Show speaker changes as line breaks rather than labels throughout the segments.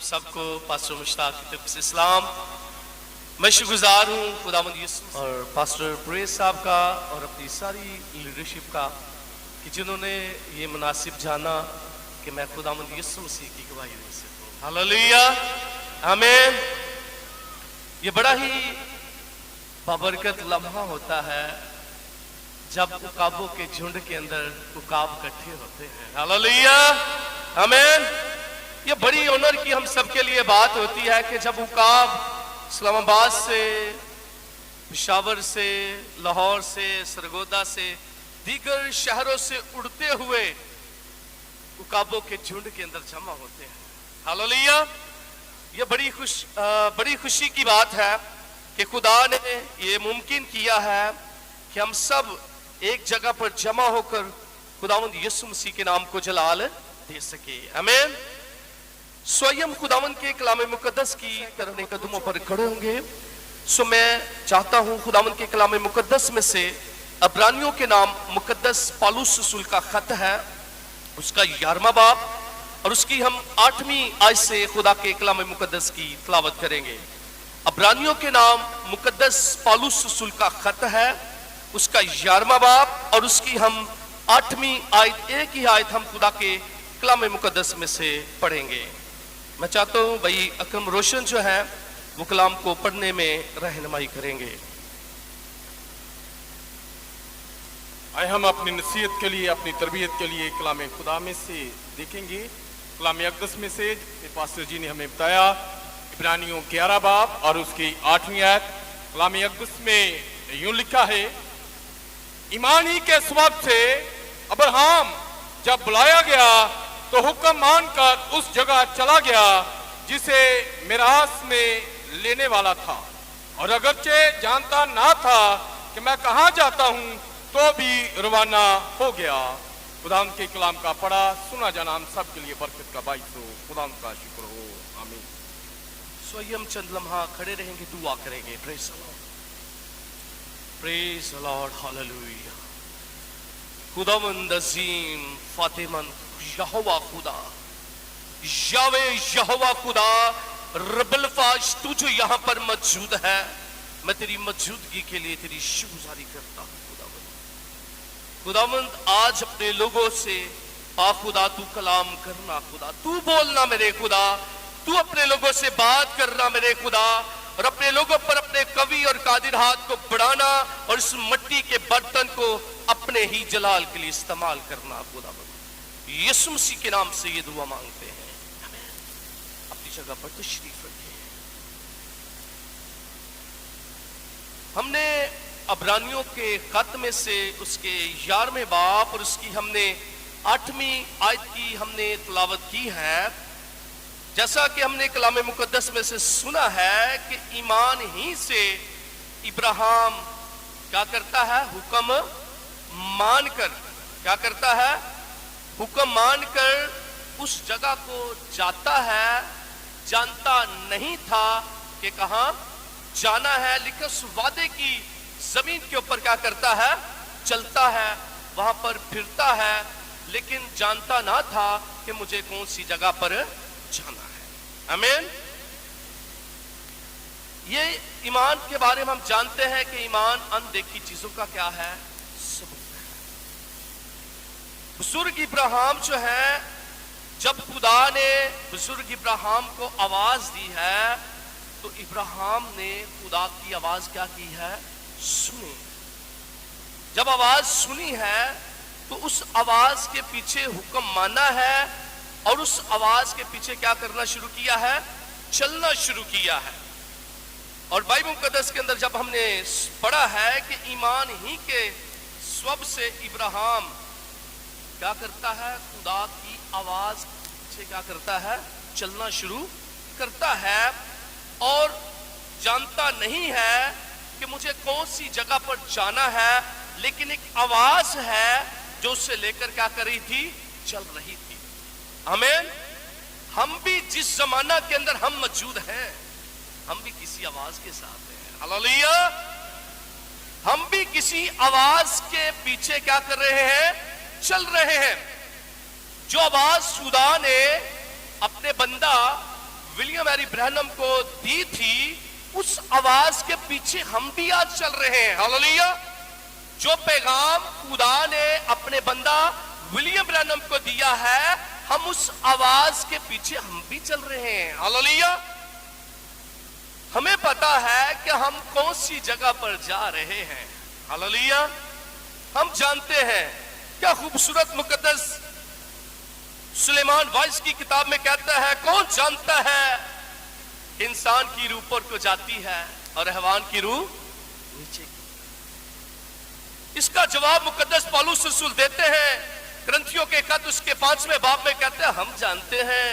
سب کو پاسٹر مشتاق کی طرف سے اسلام. میں شکرگزار ہوں خداوند یسوع اور پاسٹر پریز صاحب کا اور اپنی ساری لیڈرشپ کا کہ جنہوں نے یہ مناسب جانا کہ میں خداوند یسوع مسیح کی گواہی دے سکوں. ہاللیلویا آمین. یہ بڑا ہی بابرکت لمحہ ہوتا ہے جب عقابوں کے جھنڈ کے اندر عقاب اکٹھے ہوتے ہیں. ہاللیلویا آمین. یہ بڑی آنر کی ہم سب کے لیے بات ہوتی ہے کہ جب عقاب اسلام آباد سے، پشاور سے، لاہور سے، سرگودا سے، دیگر شہروں سے اڑتے ہوئے عقابوں کے جھنڈ کے اندر جمع ہوتے ہیں. ہاللیلویا. یہ بڑی خوشی کی بات ہے کہ خدا نے یہ ممکن کیا ہے کہ ہم سب ایک جگہ پر جمع ہو کر خداوند یسوع مسیح کے نام کو جلال دے سکے. آمین. سوئم خداوند کے کلام مقدس کی طرف قدموں پر کھڑے ہوں گے. میں چاہتا ہوں خداوند کے کلام مقدس میں سے عبرانیوں کے نام مقدس پالوس رسول کا خط ہے، اس کا 11واں باب اور اس کی ہم 8ویں آیت سے خدا کے کلام مقدس کی تلاوت کریں گے. عبرانیوں کے نام مقدس پالوس رسول کا خط ہے، اس کا 11واں باب اور اس کی ہم 8ویں آیت، ایک ہی آیت ہم خدا کے کلام مقدس میں سے پڑھیں گے. میں چاہتا ہوں بھائی اکرم روشن جو ہے وہ کلام کو پڑھنے میں رہنمائی کریں گے.
آئے ہم اپنی نصیحت کے لیے، اپنی تربیت کے لیے کلام خدا میں سے دیکھیں گے. کلام اقدس میں سے پاسٹر جی نے ہمیں بتایا عبرانیوں 11 باب اور اس کی 8ویں آیت. کلام اقدس میں یوں لکھا ہے، ایمان ہی کے سبب سے ابراہیم جب بلایا گیا تو حکم مان کر اس جگہ چلا گیا جسے میراث میں لینے والا تھا، اور اگرچہ جانتا نہ تھا کہ میں کہاں جاتا ہوں تو بھی روانہ ہو گیا. خدا کے کلام کا پڑھا سنا جانا ہم سب کے لیے برکت کا باعث ہو. خدا کا شکر ہو. آمین.
سوئم چند لمحہ کھڑے رہیں گے، دعا کریں گے. پریز پریز لارڈ. ہاللیلویا. خداوند عظیم فاتح مند یہوہ خدا، یاوے یہوہ خدا رب الفاش، تو جو یہاں پر موجود ہے، میں تیری موجودگی کے لیے تیری شکرگزاری کرتا ہوں. خداوند آج اپنے لوگوں سے خدا تو کلام کرنا، خدا تو بولنا میرے خدا، تو اپنے لوگوں سے بات کرنا میرے خدا، اور اپنے لوگوں پر اپنے قوی اور قادر ہاتھ کو بڑھانا اور اس مٹی کے برتن کو اپنے ہی جلال کے لیے استعمال کرنا. خداوند یسوع مسیح کے نام سے یہ دعا مانگتے ہیں. اپنی جگہ پر تشریف رکھیں. ہم نے عبرانیوں کے خط میں سے اس کے 11ویں باب اور اس کی ہم نے 8ویں آیت کی ہم نے تلاوت کی ہے. جیسا کہ ہم نے کلام مقدس میں سے سنا ہے کہ ایمان ہی سے ابراہیم کیا کرتا ہے؟ حکم مان کر کیا کرتا ہے؟ حکم مان کر اس جگہ کو جاتا ہے. جانتا نہیں تھا کہ کہاں جانا ہے، لیکن اس وعدے کی زمین کے اوپر کیا کرتا ہے؟ چلتا ہے، وہاں پر پھرتا ہے، لیکن جانتا نہ تھا کہ مجھے کون سی جگہ پر جانا ہے. آمین. یہ ایمان کے بارے میں ہم جانتے ہیں کہ ایمان اندیکھی چیزوں کا کیا ہے؟ ثبوت ہے. بزرگ ابراہیم جو ہے، جب خدا نے بزرگ ابراہیم کو آواز دی ہے تو ابراہیم نے خدا کی آواز کیا کی ہے؟ سنی. جب آواز سنی ہے تو اس آواز کے پیچھے حکم مانا ہے اور اس آواز کے پیچھے کیا کرنا شروع کیا ہے؟ چلنا شروع کیا ہے. اور بائبل مقدس کے اندر جب ہم نے پڑھا ہے کہ ایمان ہی کے سبب سے ابراہیم کیا کرتا ہے؟ خدا کی آواز سے کیا کرتا ہے؟ چلنا شروع کرتا ہے، اور جانتا نہیں ہے کہ مجھے کون سی جگہ پر جانا ہے، لیکن ایک آواز ہے جو اسے لے کر کیا کر رہی تھی؟ چل رہی تھی. آمین. ہم بھی جس زمانہ کے اندر ہم موجود ہیں، ہم بھی کسی آواز کے ساتھ ہیں. ہاللیلویا. ہم بھی کسی آواز کے پیچھے کیا کر رہے ہیں؟ چل رہے ہیں. جو آواز خدا نے اپنے بندہ विलियम मैरी ब्रैनम को दी थी, उस आवाज के पीछे हम भी आज चल रहे हैं। हालेलुया। जो पैगाम खुदा ने अपने बंदा विलियम ब्रैनम को दिया है, हम उस आवाज के पीछे हम भी चल रहे हैं। हालेलुया। हमें पता है कि हम कौन सी जगह पर जा रहे हैं। हालेलुया। हम जानते हैं, क्या खूबसूरत मुकद्दस सुलेमान वाइस की किताब में कहता है, कौन जानता है इंसान की रूह ऊपर को जाती है और हैवान की रूह नीचे की। इसका जवाब मुकद्दस पौलुस रसूल देते हैं, ग्रंथियों के खत उसके 5वें बाब में कहते हैं, हम जानते हैं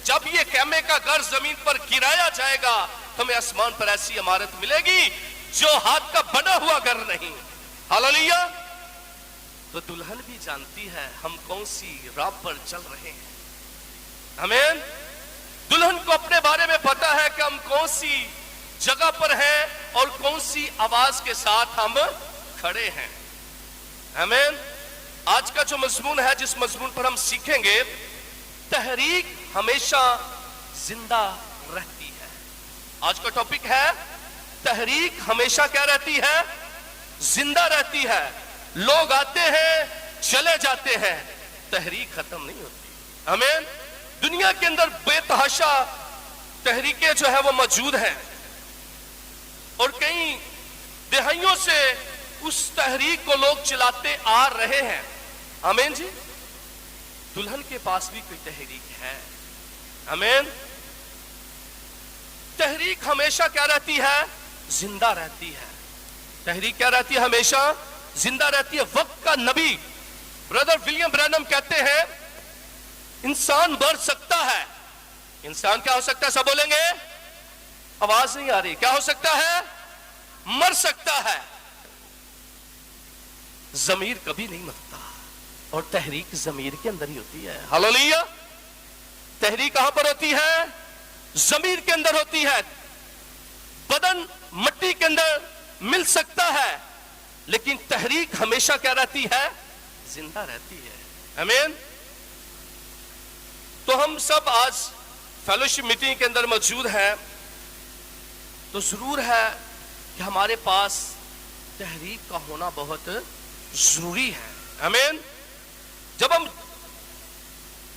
जब ये खेमे का घर जमीन पर गिराया जाएगा तो हमें आसमान पर ऐसी इमारत मिलेगी जो हाथ का बना हुआ घर नहीं। हालेलुया। तो दुल्हन भी जानती है हम कौन सी राह पर चल रहे हैं। आमीन। दुल्हन को अपने बारे में पता है कि हम कौन सी जगह पर हैं और कौन सी आवाज के साथ हम खड़े हैं। आमीन। आज का जो मजमून है, जिस मजमून पर हम सीखेंगे, तहरीक हमेशा जिंदा रहती है। आज का टॉपिक है, तहरीक हमेशा क्या रहती है? जिंदा रहती है। लोग आते हैं, चले जाते हैं, तहरीक खत्म नहीं होती। आमीन। दुनिया के अंदर बेतहाशा तहरीकें जो है वो मौजूद हैं और कई दहाइयों से उस तहरीक को लोग चलाते आ रहे हैं। आमीन जी। दुल्हन के पास भी कोई तहरीक है। आमीन। तहरीक हमेशा क्या रहती है? जिंदा रहती है। तहरीक क्या रहती है? हमेशा जिंदा रहती है। वक्त का नबी ब्रदर विलियम ब्रैनम कहते हैं, इंसान बढ़ सकता है। इंसान क्या हो सकता है? सब बोलेंगे, आवाज नहीं आ रही। क्या हो सकता है? मर सकता है। जमीर कभी नहीं मरता और तहरीक जमीर के अंदर ही होती है। हालेलुया। तहरीक कहां पर होती है? जमीर के अंदर होती है। बदन मिट्टी के अंदर मिल सकता है, लेकिन तहरीक हमेशा क्या रहती है? जिंदा रहती है। आमीन। तो हम सब आज फेलोशिप मीटिंग के अंदर मौजूद हैं, तो जरूर है कि हमारे पास तहरीक का होना बहुत जरूरी है। आमीन। जब हम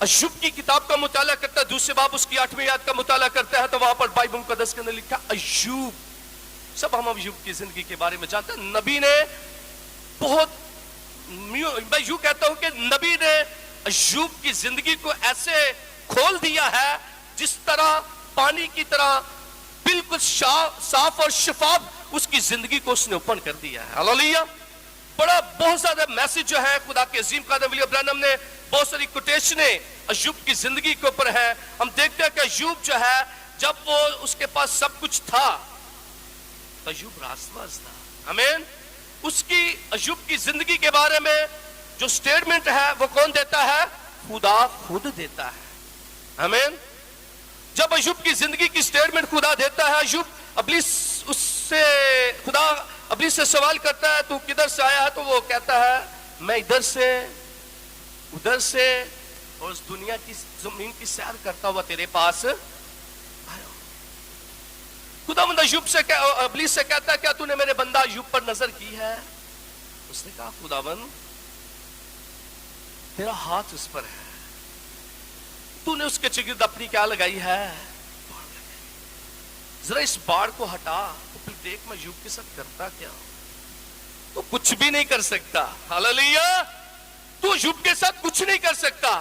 अय्यूब की किताब का मुताला करता है, दूसरे बाब उसकी 8वीं आयत का मुताला करता है, तो वहां पर बाइबल मुकद्दस के अंदर लिखा अय्यूब। सब हम अय्यूब की जिंदगी के बारे में जानते हैं। नबी ने बहुत, मैं यूं कहता हूं कि नबी ने अय्यूब की जिंदगी को ऐसे खोल दिया है जिस तरह पानी की तरह बिल्कुल साफ और शफाफ उसकी जिंदगी को उसने ओपन कर दिया है। हालेलुया। बड़ा बहुत ज्यादा मैसेज जो है खुदा के अजीम कादर विलियम ब्रैनम ने बहुत सारी कोटेशनें अय्यूब की जिंदगी के ऊपर है। हम देखते हैं कि अय्यूब जो है, जब वो उसके पास सब कुछ था तो अय्यूब रासबाज था। आमीन। उसकी अय्यूब की जिंदगी के बारे में जो स्टेटमेंट है वो कौन देता है? खुदा खुद देता है। आमीन। जब अय्यूब की जिंदगी की स्टेटमेंट खुदा देता है, अय्यूब खुदा अब्लीस से सवाल करता है, तू किधर से आया है? तो वो कहता है, मैं इधर से उधर से और उस दुनिया की जमीन की सैर करता हुआ तेरे पास आया। खुदावंद अय्यूब से अब्लीस से कहता है, क्या तूने मेरे बंदा अय्यूब पर नजर की है? उसने कहा, खुदावंद तेरा हाथ उस पर है, तूने उसके चिगिर्द अपनी क्या लगाई है? जरा इस बाढ़ को हटा तो फिर देख मैं अय्यूब के साथ करता क्या। तो कुछ भी नहीं कर सकता। हालेलुया। तू अय्यूब के साथ कुछ नहीं कर सकता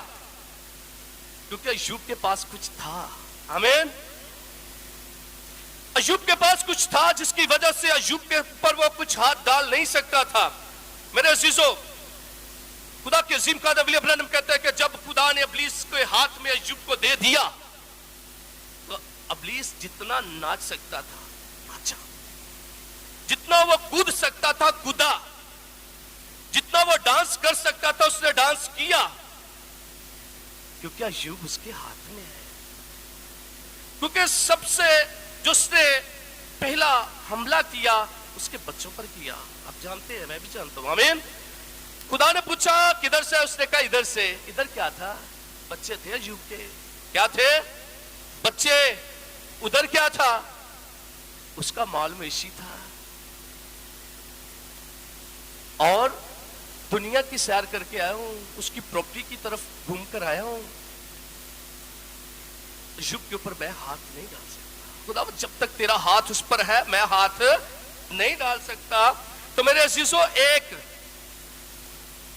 क्योंकि अय्यूब के पास कुछ था। आमीन। अय्यूब के पास कुछ था जिसकी वजह से अय्यूब के ऊपर वो कुछ हाथ डाल नहीं सकता था। मेरे अजीजों, खुदा के अजीम कादर विलियम ब्रैनम कहता है कि जब खुदा ने इब्लीस के हाथ में अय्यूब को दे दिया तो इब्लीस जितना नाच सकता था नाचा, जितना वो कूद सकता था कूदा, जितना वो डांस कर सकता था उसने डांस किया, क्योंकि अय्यूब उसके हाथ में है। क्योंकि सबसे जो उसने पहला हमला किया उसके बच्चों पर किया। आप जानते हैं, मैं भी जानता हूं। आमीन। खुदा ने पूछा किधर से? उसने कहा इधर से। इधर क्या था? बच्चे थे अय्यूब के। क्या थे? बच्चे उधर क्या था, उसका माल मवेशी था, और दुनिया की सैर करके आया हूं, उसकी प्रॉपर्टी की तरफ घूम कर आया हूं, अय्यूब के ऊपर मैं हाथ नहीं डाल सकता। खुदा जब तक तेरा हाथ उस पर है मैं हाथ नहीं डाल सकता। तो मेरे अजीजों, एक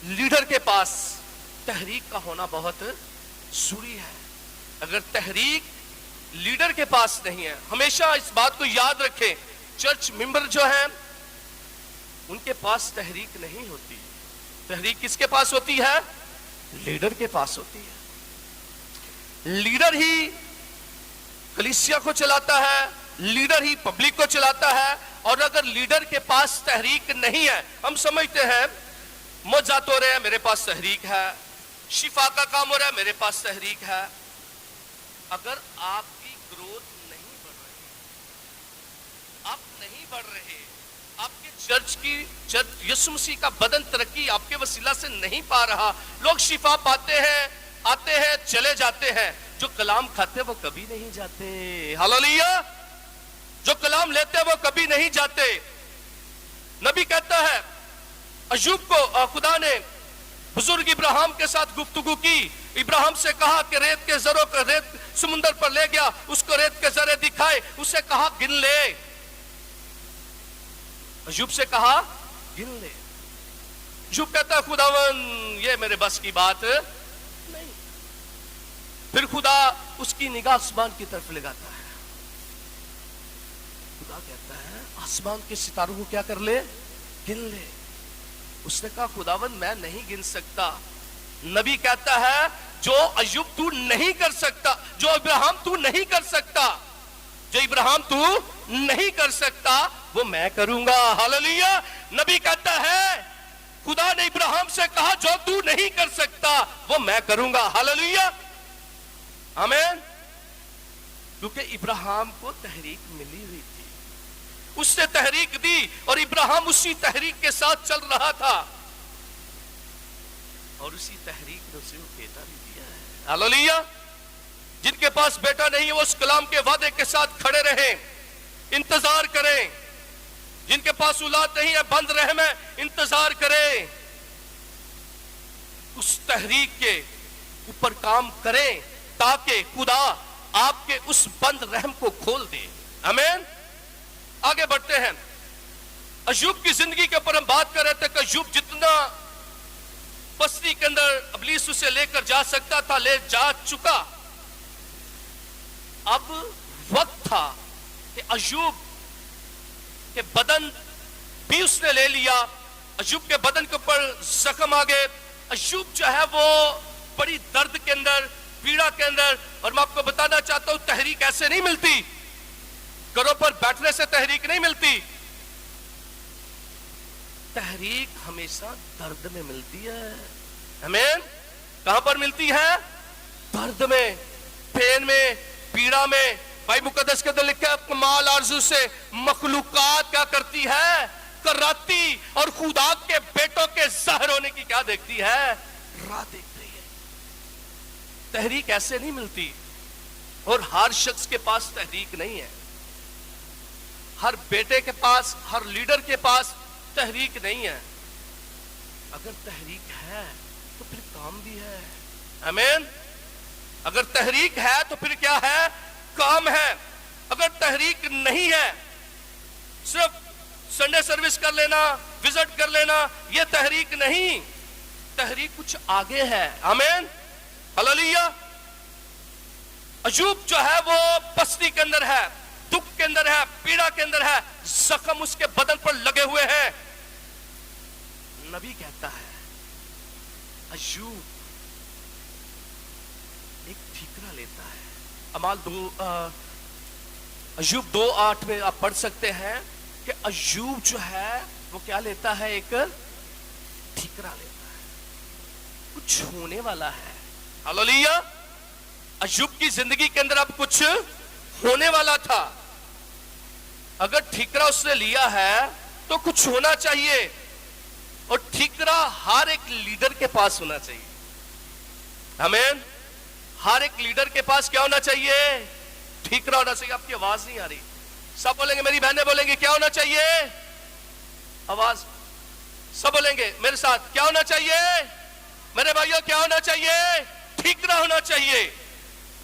लीडर के पास तहरीक का होना बहुत जरूरी है। अगर तहरीक लीडर के पास नहीं है, हमेशा इस बात को याद रखें, चर्च मेंबर जो हैं उनके पास तहरीक नहीं होती। तहरीक किसके पास होती है? लीडर के पास होती है। लीडर ही कलीसिया को चलाता है, लीडर ही पब्लिक को चलाता है। और अगर लीडर के पास तहरीक नहीं है, हम समझते हैं मौजात हो रहे हैं, मेरे पास तहरीक है, शिफा का काम हो रहा है, मेरे पास तहरीक है। अगर आपकी ग्रोथ नहीं बढ़ रही, आप नहीं बढ़ रहे, आपके चर्च यीशु मसीह का बदन तरक्की आपके वसीला से नहीं पा रहा, लोग शिफा पाते हैं, आते हैं, चले जाते हैं, जो कलाम खाते वो कभी नहीं जाते। हालेलुया। जो कलाम लेते वो कभी नहीं जाते। नबी कहता है, अय्यूब को खुदा ने बुजुर्ग इब्राहिम के साथ गुफ्तगू की, इब्राहिम से कहा कि रेत के जरों को रेत समुंदर पर ले गया, उसको रेत के जरे दिखाए, उसे कहा गिन ले। अय्यूब से कहा गिन ले। अय्यूब कहता है खुदावन ये मेरे बस की बात नहीं। फिर खुदा उसकी निगाह आसमान की तरफ लगाता है। खुदा कहता है आसमान के सितारों को क्या कर ले, गिन ले। उसने कहा खुदावन मैं नहीं गिन सकता। नबी कहता है जो अय्यूब तू नहीं कर सकता, जो इब्राहिम तू नहीं कर सकता, जो इब्राहिम तू नहीं कर सकता, वो मैं करूंगा। हालेलुया। नबी कहता है खुदा ने इब्राहिम से कहा जो तू नहीं कर सकता वो मैं करूंगा। हालेलुया। आमीन। क्योंकि इब्राहिम को तहरीक मिली हुई थी, उसने तहरीक दी और इब्राहिम उसी तहरीक के साथ चल रहा था और उसी तहरीक ने उसे बेटा भी दिया है। हालेलुया। जिनके पास बेटा नहीं है वो उस कलाम के वादे के साथ खड़े रहें, इंतजार करें। जिनके पास औलाद नहीं है बंद रहम है, इंतजार करें, उस तहरीक के ऊपर काम करें ताकि खुदा आपके उस बंद रहम को खोल दे। आमीन। आगे बढ़ते हैं। अय्यूब की जिंदगी के ऊपर हम बात कर रहे थे कि अय्यूब जितना बस्ती के अंदर इब्लीस उसे लेकर जा सकता था ले जा चुका। अब वक्त था कि अय्यूब के बदन भी उसने ले लिया। अय्यूब के बदन के ऊपर जख्म आ गए। अय्यूब जो है वो बड़ी दर्द के अंदर, पीड़ा के अंदर। और मैं आपको बताना चाहता हूं तहरीक ऐसे नहीं मिलती, घरों पर बैठने से तहरीक नहीं मिलती। तहरीक हमेशा दर्द में मिलती है। आमीन। कहां पर मिलती है? दर्द में, पेन में, पीड़ा में। भाई मुकद्दस के अंदर लिखा है कमाल आरज़ू से मखलूकात क्या करती है? कराती। और खुदा के बेटों के ज़ाहिर होने की क्या देखती है? राह देख रही है। तहरीक ऐसे नहीं मिलती और हर शख्स के पास तहरीक नहीं है। हर बेटे के पास, हर लीडर के पास तहरीक नहीं है। अगर तहरीक है तो फिर काम भी है। आमीन। अगर तहरीक है तो फिर क्या है? काम है। अगर तहरीक नहीं है, सिर्फ संडे सर्विस कर लेना, विजिट कर लेना, यह तहरीक नहीं। तहरीक कुछ आगे है। आमीन। हालेलुया। अय्यूब जो है वो बस्ती के अंदर है, दुख के अंदर है, पीड़ा के अंदर है, जख्म उसके बदन पर लगे हुए हैं। नबी कहता है अय्यूब एक ठीकरा लेता है। अमाल अय्यूब 2:8 में आप पढ़ सकते हैं कि अय्यूब जो है वो क्या लेता है? एक ठीकरा लेता है। कुछ होने वाला है। हालेलुया। अय्यूब की जिंदगी के अंदर अब कुछ होने वाला था। अगर ठीकरा उसने लिया है तो कुछ होना चाहिए, और ठीकरा हर एक लीडर के पास होना चाहिए। आमीन। हर एक लीडर के पास क्या होना चाहिए? ठीकरा होना चाहिए। आपकी आवाज नहीं आ रही, सब बोलेंगे, मेरी बहनें बोलेंगे क्या होना चाहिए, आवाज, सब बोलेंगे मेरे साथ, क्या होना चाहिए, मेरे भाइयों क्या होना चाहिए, ठीकरा होना चाहिए।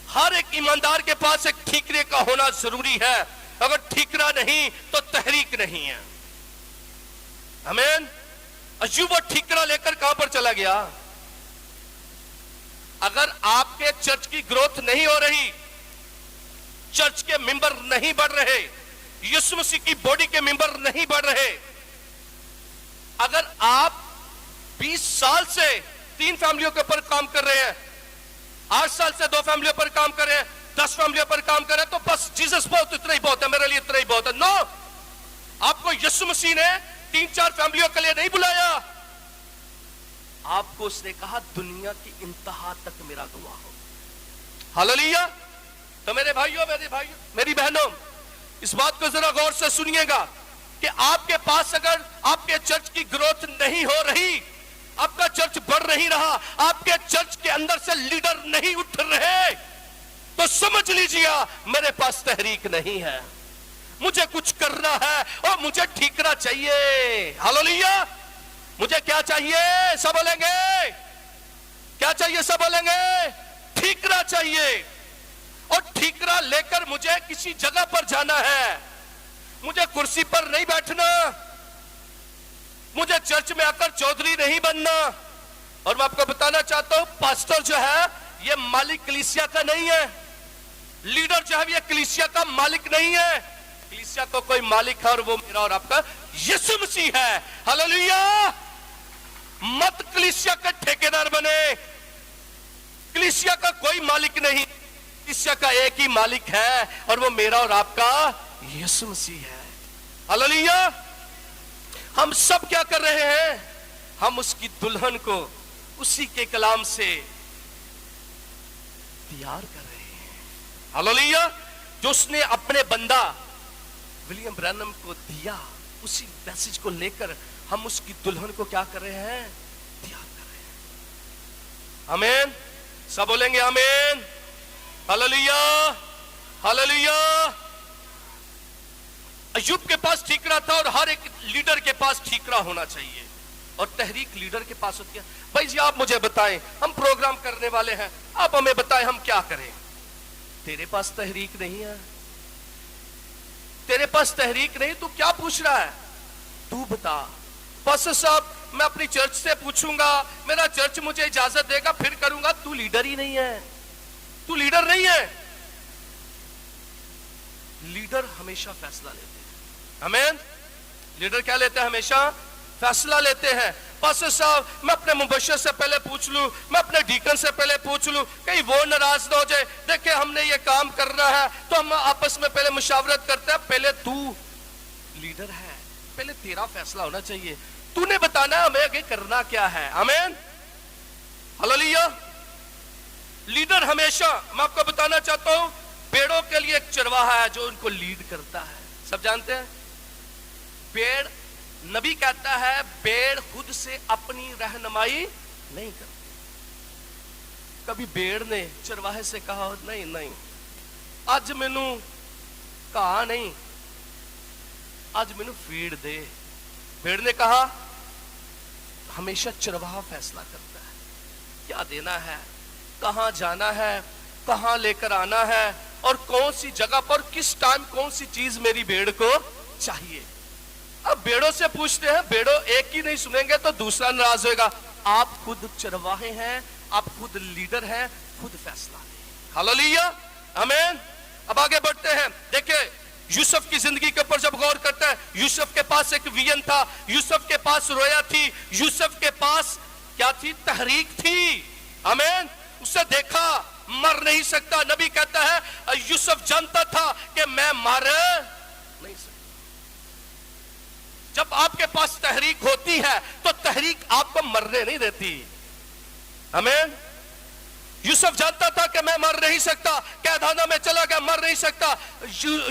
हर एक ईमानदार के पास एक ठीकरे का होना जरूरी है। अगर ठीकरा नहीं तो तहरीक नहीं है। आमीन। अय्यूब वो ठीकरा लेकर कहां पर चला गया? अगर आपके चर्च की ग्रोथ नहीं हो रही, चर्च के मेंबर नहीं बढ़ रहे, यीशु मसीह की बॉडी के मेंबर नहीं बढ़ रहे, अगर आप 20 साल से 3 फैमिलियों के ऊपर काम कर रहे हैं, 8 साल से 2 फैमिलियों पर काम कर रहे हैं, 10 फैमिलियों पर काम कर रहे हैं, तो बस जीसस बहुत, इतना ही बहुत है, मेरे लिए इतना ही बहुत है। नो, आपको यीशु मसीह ने 3-4 फैमिलियों के लिए नहीं बुलाया। आपको उसने कहा दुनिया की इंतहा तक मेरा गवाह हो। हालेलुया। तो मेरे भाइयों, मेरी बहनों, इस बात को जरा गौर से सुनिएगा कि आपके पास अगर आपके चर्च की ग्रोथ नहीं हो रही, आपका चर्च बढ़ नहीं रहा, आपके चर्च के अंदर से लीडर नहीं उठ रहे, तो समझ लीजिए मेरे पास तहरीक नहीं है। मुझे कुछ करना है और मुझे ठीकरा चाहिए। हालेलुया। मुझे क्या चाहिए? सब बोलेंगे क्या चाहिए? सब बोलेंगे ठीकरा चाहिए। और ठीकरा लेकर मुझे किसी जगह पर जाना है। मुझे कुर्सी पर नहीं बैठना, मुझे चर्च में आकर चौधरी नहीं बनना। और मैं आपको बताना चाहता हूं, पास्टर जो है ये मालिक कलीसिया का नहीं है, लीडर जो है ये कलीसिया का मालिक नहीं है। कलीसिया को कोई मालिक है और वो मेरा और आपका यीशु मसीह है। हालेलुया। मत कलीसिया का ठेकेदार बने, कलीसिया का कोई मालिक नहीं, कलीसिया का एक ही मालिक है और वो मेरा और आपका यीशु मसीह है। हालेलुया। हम सब क्या कर रहे हैं? हम उसकी दुल्हन को उसी के कलाम से तैयार कर रहे हैं। हालेलुया। जो उसने अपने बंदा विलियम ब्रैनम को दिया, उसी मैसेज को लेकर हम उसकी दुल्हन को क्या कर रहे हैं? तैयार कर रहे हैं। आमीन। सब बोलेंगे आमीन। हालेलुया। हालेलुया। अय्यूब के पास ठीकरा था और हर एक लीडर के पास ठीकरा होना चाहिए, और तहरीक लीडर के पास होती है। भाई जी आप मुझे बताएं, हम प्रोग्राम करने वाले हैं, आप हमें बताएं हम क्या करें। तेरे पास तहरीक नहीं है, तेरे पास तहरीक नहीं, तू क्या पूछ रहा है? तू बता। पास्टर साहब मैं अपनी चर्च से पूछूंगा, मेरा चर्च मुझे इजाजत देगा फिर करूंगा। तू लीडर ही नहीं है, तू लीडर नहीं है। लीडर हमेशा फैसला लेते हैं। आमीन। लीडर क्या लेते हैं? हमेशा फैसला लेते हैं। पास्टर साहब मैं अपने मुबशर से पहले पूछ लूं, मैं अपने डीकन से पहले पूछ लूं, कहीं वो नाराज ना हो जाए। देखिए हमने ये काम करना है तो हम आपस में पहले मुशावरत करते हैं। पहले तू लीडर है, पहले तेरा फैसला होना चाहिए, तूने बताना है हमें आगे करना क्या है। आमीन। हालेलुया। लीडर हमेशा, मैं आपको बताना चाहता हूं, पेड़ों के लिए एक चरवाहा है जो उनको लीड करता है। सब जानते हैं पेड़, नबी कहता है पेड़ खुद से अपनी रहनुमाई नहीं करती। कभी पेड़ ने चरवाहे से कहा नहीं नहीं आज मैनू कहा नहीं, आज मैनू फीड दे। पेड़ ने कहा, हमेशा चरवाहा फैसला करता है क्या देना है, कहां जाना है, कहां लेकर आना है और कौन सी जगह पर किस टाइम कौन सी चीज मेरी भेड़ को चाहिए। अब भेड़ों से पूछते हैं, भेड़ों एक ही नहीं सुनेंगे तो दूसरा नाराज होगा। आप खुद चरवाहे हैं, आप खुद लीडर हैं, खुद फैसला लें। हालेलुया। आमीन। अब आगे बढ़ते हैं। देखिए यूसुफ की जिंदगी के ऊपर जब गौर करते हैं, यूसुफ के पास एक विजन था, यूसुफ के पास रोया थी, यूसुफ के पास क्या थी? तहरीक थी। आमीन। उसे देखा मर नहीं सकता। नबी कहता है यूसुफ जानता था कि मैं मर नहीं सकता। जब आपके पास तहरीक होती है तो तहरीक आपको मरने नहीं देती। आमीन। यूसुफ जानता था कि मैं मर नहीं सकता, कैदखाना में चला गया, मर नहीं सकता।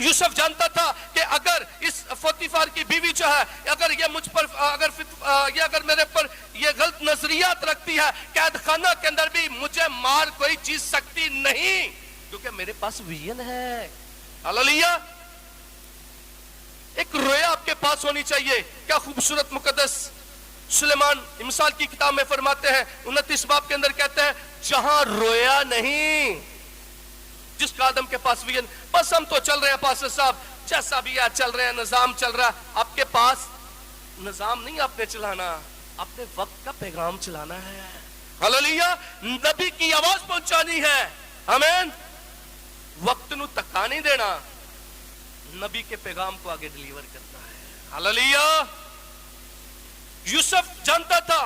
यूसुफ जानता था कि अगर इस पोतीफार की बीवी जो है, अगर ये मुझ पर अगर मेरे पर ये गलत नजरियात रखती है, कैदखाना के अंदर भी मुझे मार कोई चीज सकती नहीं। क्योंकि मेरे पास विजन है। हालेलुया। एक रोया आपके पास होनी चाहिए। क्या खूबसूरत मुकद्दस सुलेमान मिसाल की किताब में फरमाते हैं 29 बाब के अंदर कहते हैं, जहां रोया नहीं, जिस आदम के पास विजन, बस हम तो चल रहे हैं पास्टर साहब, जैसा भी है चल रहे हैं, निजाम चल रहा है। आपके पास निजाम नहीं आपने चलाना, अपने वक्त का पैगाम चलाना है। हालेलुया। नबी की आवाज पहुंचानी है। आमीन। वक्त नु धक्का नहीं देना, नबी के पैगाम को आगे डिलीवर करना है। हालेलुया। यूसुफ जानता था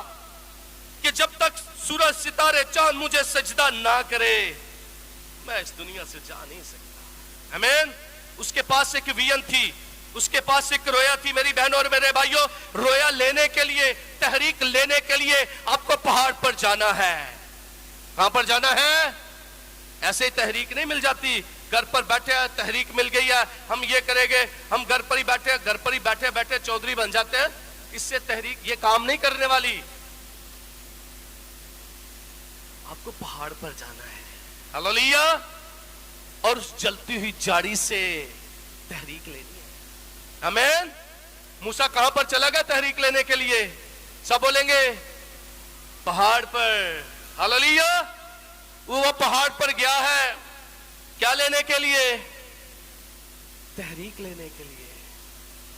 कि जब तक सूरज सितारे चांद मुझे सजदा ना करे, मैं इस दुनिया से जा नहीं सकता। आमीन। उसके पास एक विजन थी, उसके पास एक रोया थी। मेरी बहनों और मेरे भाइयों, रोया लेने के लिए, तहरीक लेने के लिए आपको पहाड़ पर जाना है। कहां पर जाना है? ऐसे ही तहरीक नहीं मिल जाती। घर पर बैठे हैं, तहरीक मिल गई है, हम ये करेंगे, हम घर पर ही बैठे हैं, घर पर ही बैठे बैठे चौधरी बन जाते हैं, इससे तहरीक ये काम नहीं करने वाली। आपको पहाड़ पर जाना है। हालेलुया। और उस जलती हुई झाड़ी से तहरीक लेनी है। आमीन। मूसा कहां पर चला गया तहरीक लेने के लिए? सब बोलेंगे पहाड़ पर। हालेलुया। वो पहाड़ पर गया है, क्या लेने के लिए? तहरीक लेने के लिए।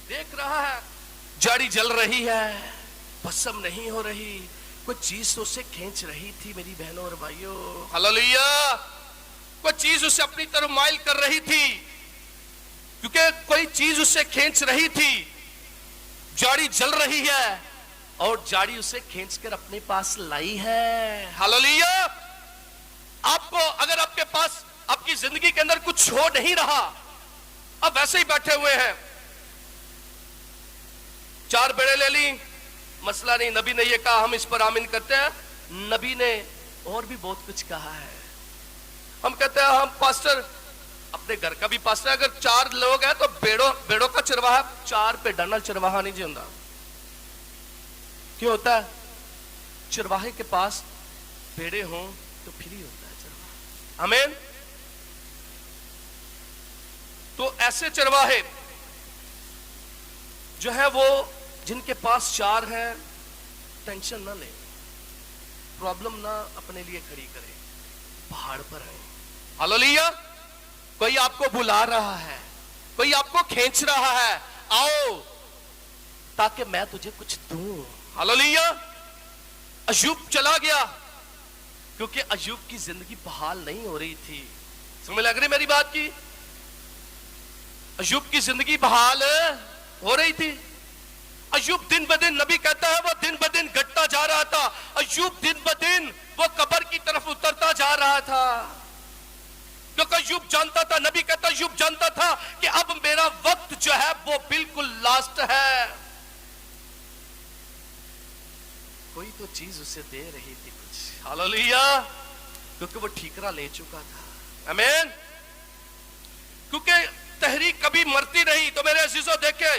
देख रहा है झाड़ी जल रही है, भस्म नहीं हो रही, कोई चीज उसे खींच रही थी। मेरी बहनों और भाइयों, हालेलुया, कोई चीज उसे अपनी तरफ माइल कर रही थी, क्योंकि कोई चीज उसे खींच रही थी। झाड़ी जल रही है और झाड़ी उसे खींचकर अपने पास लाई है। हालेलुया। आपको अगर आपके पास आपकी जिंदगी के अंदर कुछ हो नहीं रहा, अब वैसे ही बैठे हुए हैं, 4 बेड़े ले ली, मसला नहीं। नबी ने ये कहा, हम इस पर आमीन करते हैं। नबी ने और भी बहुत कुछ कहा है। हम कहते हैं हम पास्टर, अपने घर का भी पास्टर, अगर 4 लोग हैं तो बेड़ों का चरवाहा 4 पे डालना, चरवाहा नहीं जिंदा। क्यों होता है? चरवाहे के पास बेड़े हों तो फ्री होता है चरवाहा। आमीन। तो ऐसे चरवाहे जो है वो जिनके पास 4 हैं, टेंशन ना ले, प्रॉब्लम ना अपने लिए खड़ी करे, पहाड़ पर है। हालेलुया। कोई आपको बुला रहा है, कोई आपको खींच रहा है, आओ ताकि मैं तुझे कुछ दूं। हालेलुया। अय्यूब चला गया क्योंकि अय्यूब की जिंदगी बहाल नहीं हो रही थी। समझ लग रही मेरी बात की? अय्यूब की जिंदगी बहाल हो रही थी। अय्यूब दिन ब दिन, नबी कहता है वो दिन ब दिन घटता जा रहा था। अय्यूब दिन ब दिन वो कब्र की तरफ उतरता जा रहा था, क्योंकि अय्यूब जानता था, नबी कहता अय्यूब जानता था कि अब मेरा वक्त जो है वो बिल्कुल लास्ट है। कोई तो चीज उसे दे रही थी कुछ। हालेलुया। क्योंकि वो ठीकरा ले चुका था। आमीन। क्योंकि तहरीक कभी मरती नहीं। तो मेरे अजीजों देखे,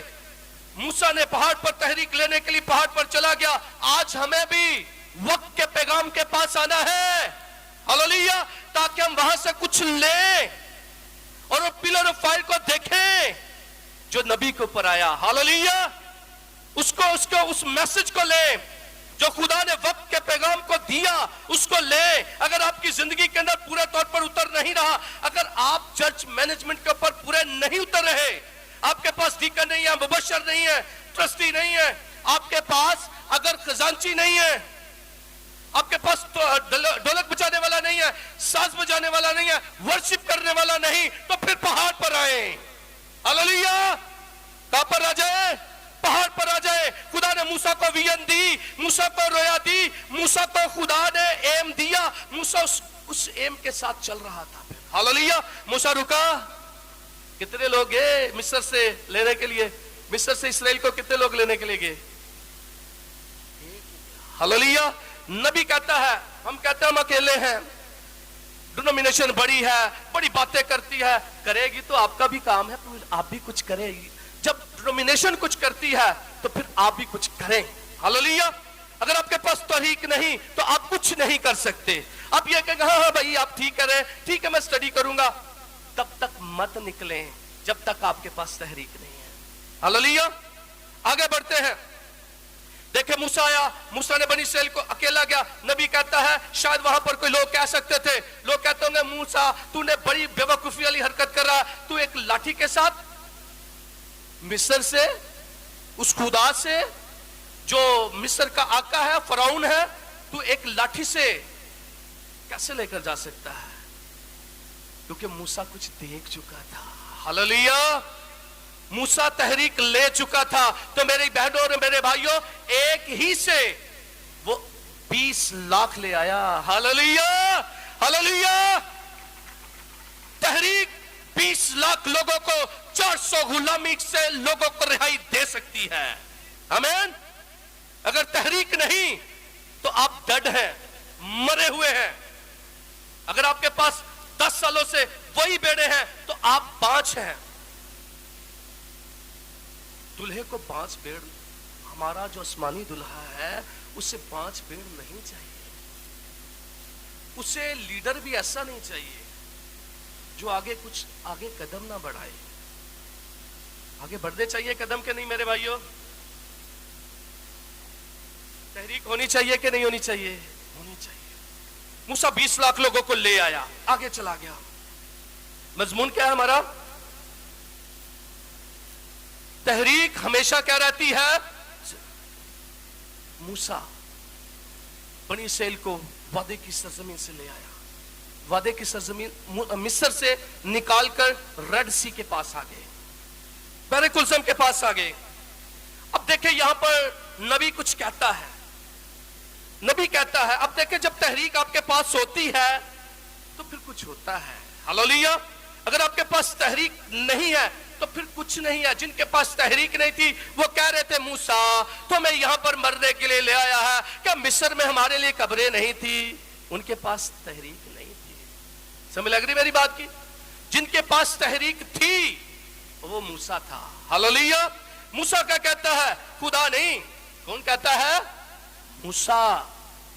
मूसा ने पहाड़ पर तहरीक लेने के लिए पहाड़ पर चला गया। आज हमें भी वक्त के पैगाम के पास आना है। हालेलुया। ताकि हम वहां से कुछ लें और वो पिलर ऑफ फायर को देखें जो नबी के ऊपर आया। हालेलुया। उसको उस मैसेज को लें जो खुदा ने वक्त के पैगाम को दिया, उसको ले। अगर आपकी जिंदगी के अंदर पूरे तौर पर उतर नहीं रहा, अगर आप चर्च मैनेजमेंट के ऊपर पूरे नहीं उतर रहे, आपके पास डीकन नहीं है, मुबशर नहीं है, ट्रस्टी नहीं है, आपके पास अगर खजांची नहीं है, आपके पास तो ढोलक बजाने वाला नहीं है, साज बजाने वाला नहीं है, वर्शिप करने वाला नहीं, तो फिर पहाड़ पर आए। हालेलुया। कहां पर आ जाए? पहाड़ पर आ जाए। खुदा ने मूसा को विजन दी, मूसा को रोया दी, मूसा को खुदा ने एम दिया, मूसा उस एम के साथ चल रहा था। हालेलुया। मूसा रुका। कितने लोग गए मिस्र से लेने के लिए? मिस्र से इस्राएल को कितने लोग लेने के लिए गए? हालेलुया। नबी कहता है, हम कहते हैं हम अकेले हैं, डिनोमिनेशन बड़ी है, बड़ी बातें करती है, करेगी तो आपका भी काम है, आप भी कुछ करेगी। जब डिनोमिनेशन कुछ करती है तो फिर आप भी कुछ करें। हालेलुया। अगर आपके पास तौहीक नहीं तो आप कुछ नहीं कर सकते। आप ये कहेंगे हाँ हाँ भाई आप ठीक कह रहे हैं, ठीक है मैं स्टडी करूंगा, तब तक मत निकलें जब तक आपके पास तहरीक नहीं है। हालेलुया। आगे बढ़ते हैं। देखे मूसा आया, मूसा ने बनी इस्राएल को अकेला गया। नबी कहता है, शायद वहां पर कोई लोग कह सकते थे, लोग कहते होंगे मूसा तूने बड़ी बेवकूफी वाली हरकत कर रहा है, तू एक लाठी के साथ मिस्र से, उस खुदा से जो मिस्र का आका है, फराउन है, तू एक लाठी से कैसे लेकर जा सकता है? क्योंकि मूसा कुछ देख चुका था। हालेलुया। मूसा तहरीक ले चुका था। तो मेरी बहनों और मेरे भाइयों, एक ही से वो 20 लाख ले आया। Hallelujah, hallelujah. तहरीक 20 लाख लोगों को 400 गुलामी से लोगों को रिहाई दे सकती है। आमीन। अगर तहरीक नहीं तो आप डेड हैं, मरे हुए हैं। अगर आपके पास 10 सालों से वही बेड़े हैं तो आप 5 हैं। दूल्हे को 5 बेड़, हमारा जो आसमानी दूल्हा है उसे 5 बेड़ नहीं चाहिए। उसे लीडर भी ऐसा नहीं चाहिए जो आगे कदम ना बढ़ाए। आगे बढ़ने चाहिए कदम के नहीं मेरे भाइयों? तहरीक होनी चाहिए कि नहीं होनी चाहिए? होनी चाहिए। मूसा 20 लाख लोगों को ले आया, आगे चला गया। मजमून क्या है हमारा? तहरीक हमेशा क्या रहती है? मूसा बनी इस्राएल को वादे की सरजमीन से ले आया, वादे की सरजमीन मिस्र से निकालकर रेड सी के पास आ गए, बहरे कुलसम के पास आ गए। अब देखें यहां पर नबी कुछ कहता है, नबी कहता है, अब देखें जब तहरीक आपके पास होती है तो फिर कुछ होता है। हालेलुया। अगर आपके पास तहरीक नहीं है तो फिर कुछ नहीं है। जिनके पास तहरीक नहीं थी वो कह रहे थे मूसा तो मैं यहां पर मरने के लिए ले आया है, क्या मिस्र में हमारे लिए कब्रें नहीं थी? उनके पास तहरीक नहीं थी। समझ लग रही मेरी बात की? जिनके पास तहरीक थी वो मूसा था। हालेलुया। मूसा क्या कहता है? खुदा नहीं। कौन कहता है? मूसा।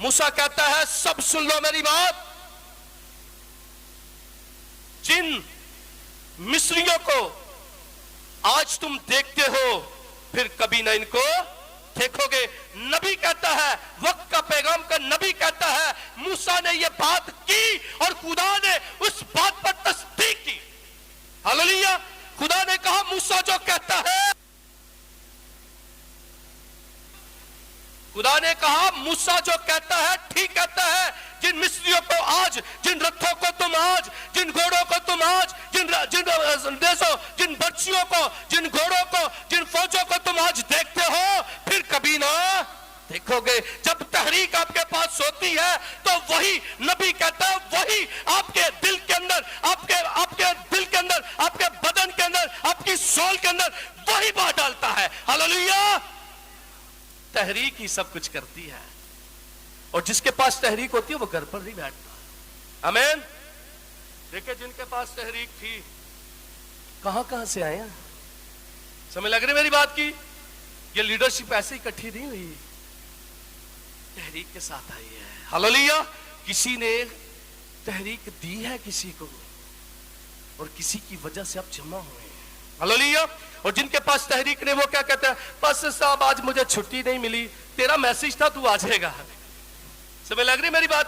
मूसा कहता है, सब सुन लो मेरी बात, जिन मिस्रियों को आज तुम देखते हो फिर कभी ना इनको देखोगे। नबी कहता है, वक्त का पैगाम का नबी कहता है, मूसा ने यह बात की और खुदा ने उस बात पर तस्दीक की। हालेलुया। खुदा ने कहा मूसा जो कहता है, खुदा ने कहा मूसा जो कहता है ठीक कहता है। जिन मिस्रियों को आज, जिन रथों को तुम आज, जिन घोड़ों को तुम आज, जिन देशों, जिन बच्चियों को, जिन घोड़ों को, जिन फौजों को तुम आज देखते हो फिर कभी ना देखोगे। जब तहरीक आपके पास होती है तो वही नबी कहता है, वही आपके दिल के अंदर, आपके दिल के अंदर, आपके बदन के अंदर, आपकी सोल के अंदर वही बात डालता है। हालेलुया। तहरीक ही सब कुछ करती है और जिसके पास तहरीक होती है वो घर पर नहीं बैठता। आमीन। देखिए जिनके पास तहरीक थी कहां से आए हैं? समझ लग रही मेरी बात की? ये लीडरशिप ऐसे इकट्ठी नहीं हुई, तहरीक के साथ आई है। हालेलुया। किसी ने तहरीक दी है किसी को और किसी की वजह से आप जमा हुए हैं। हालेलुया। और जिनके पास तहरीक ने वो क्या कहते हैं? बस साहब आज मुझे छुट्टी नहीं मिली, तेरा मैसेज था तू आ जाएगा। समझ लग रही मेरी बात?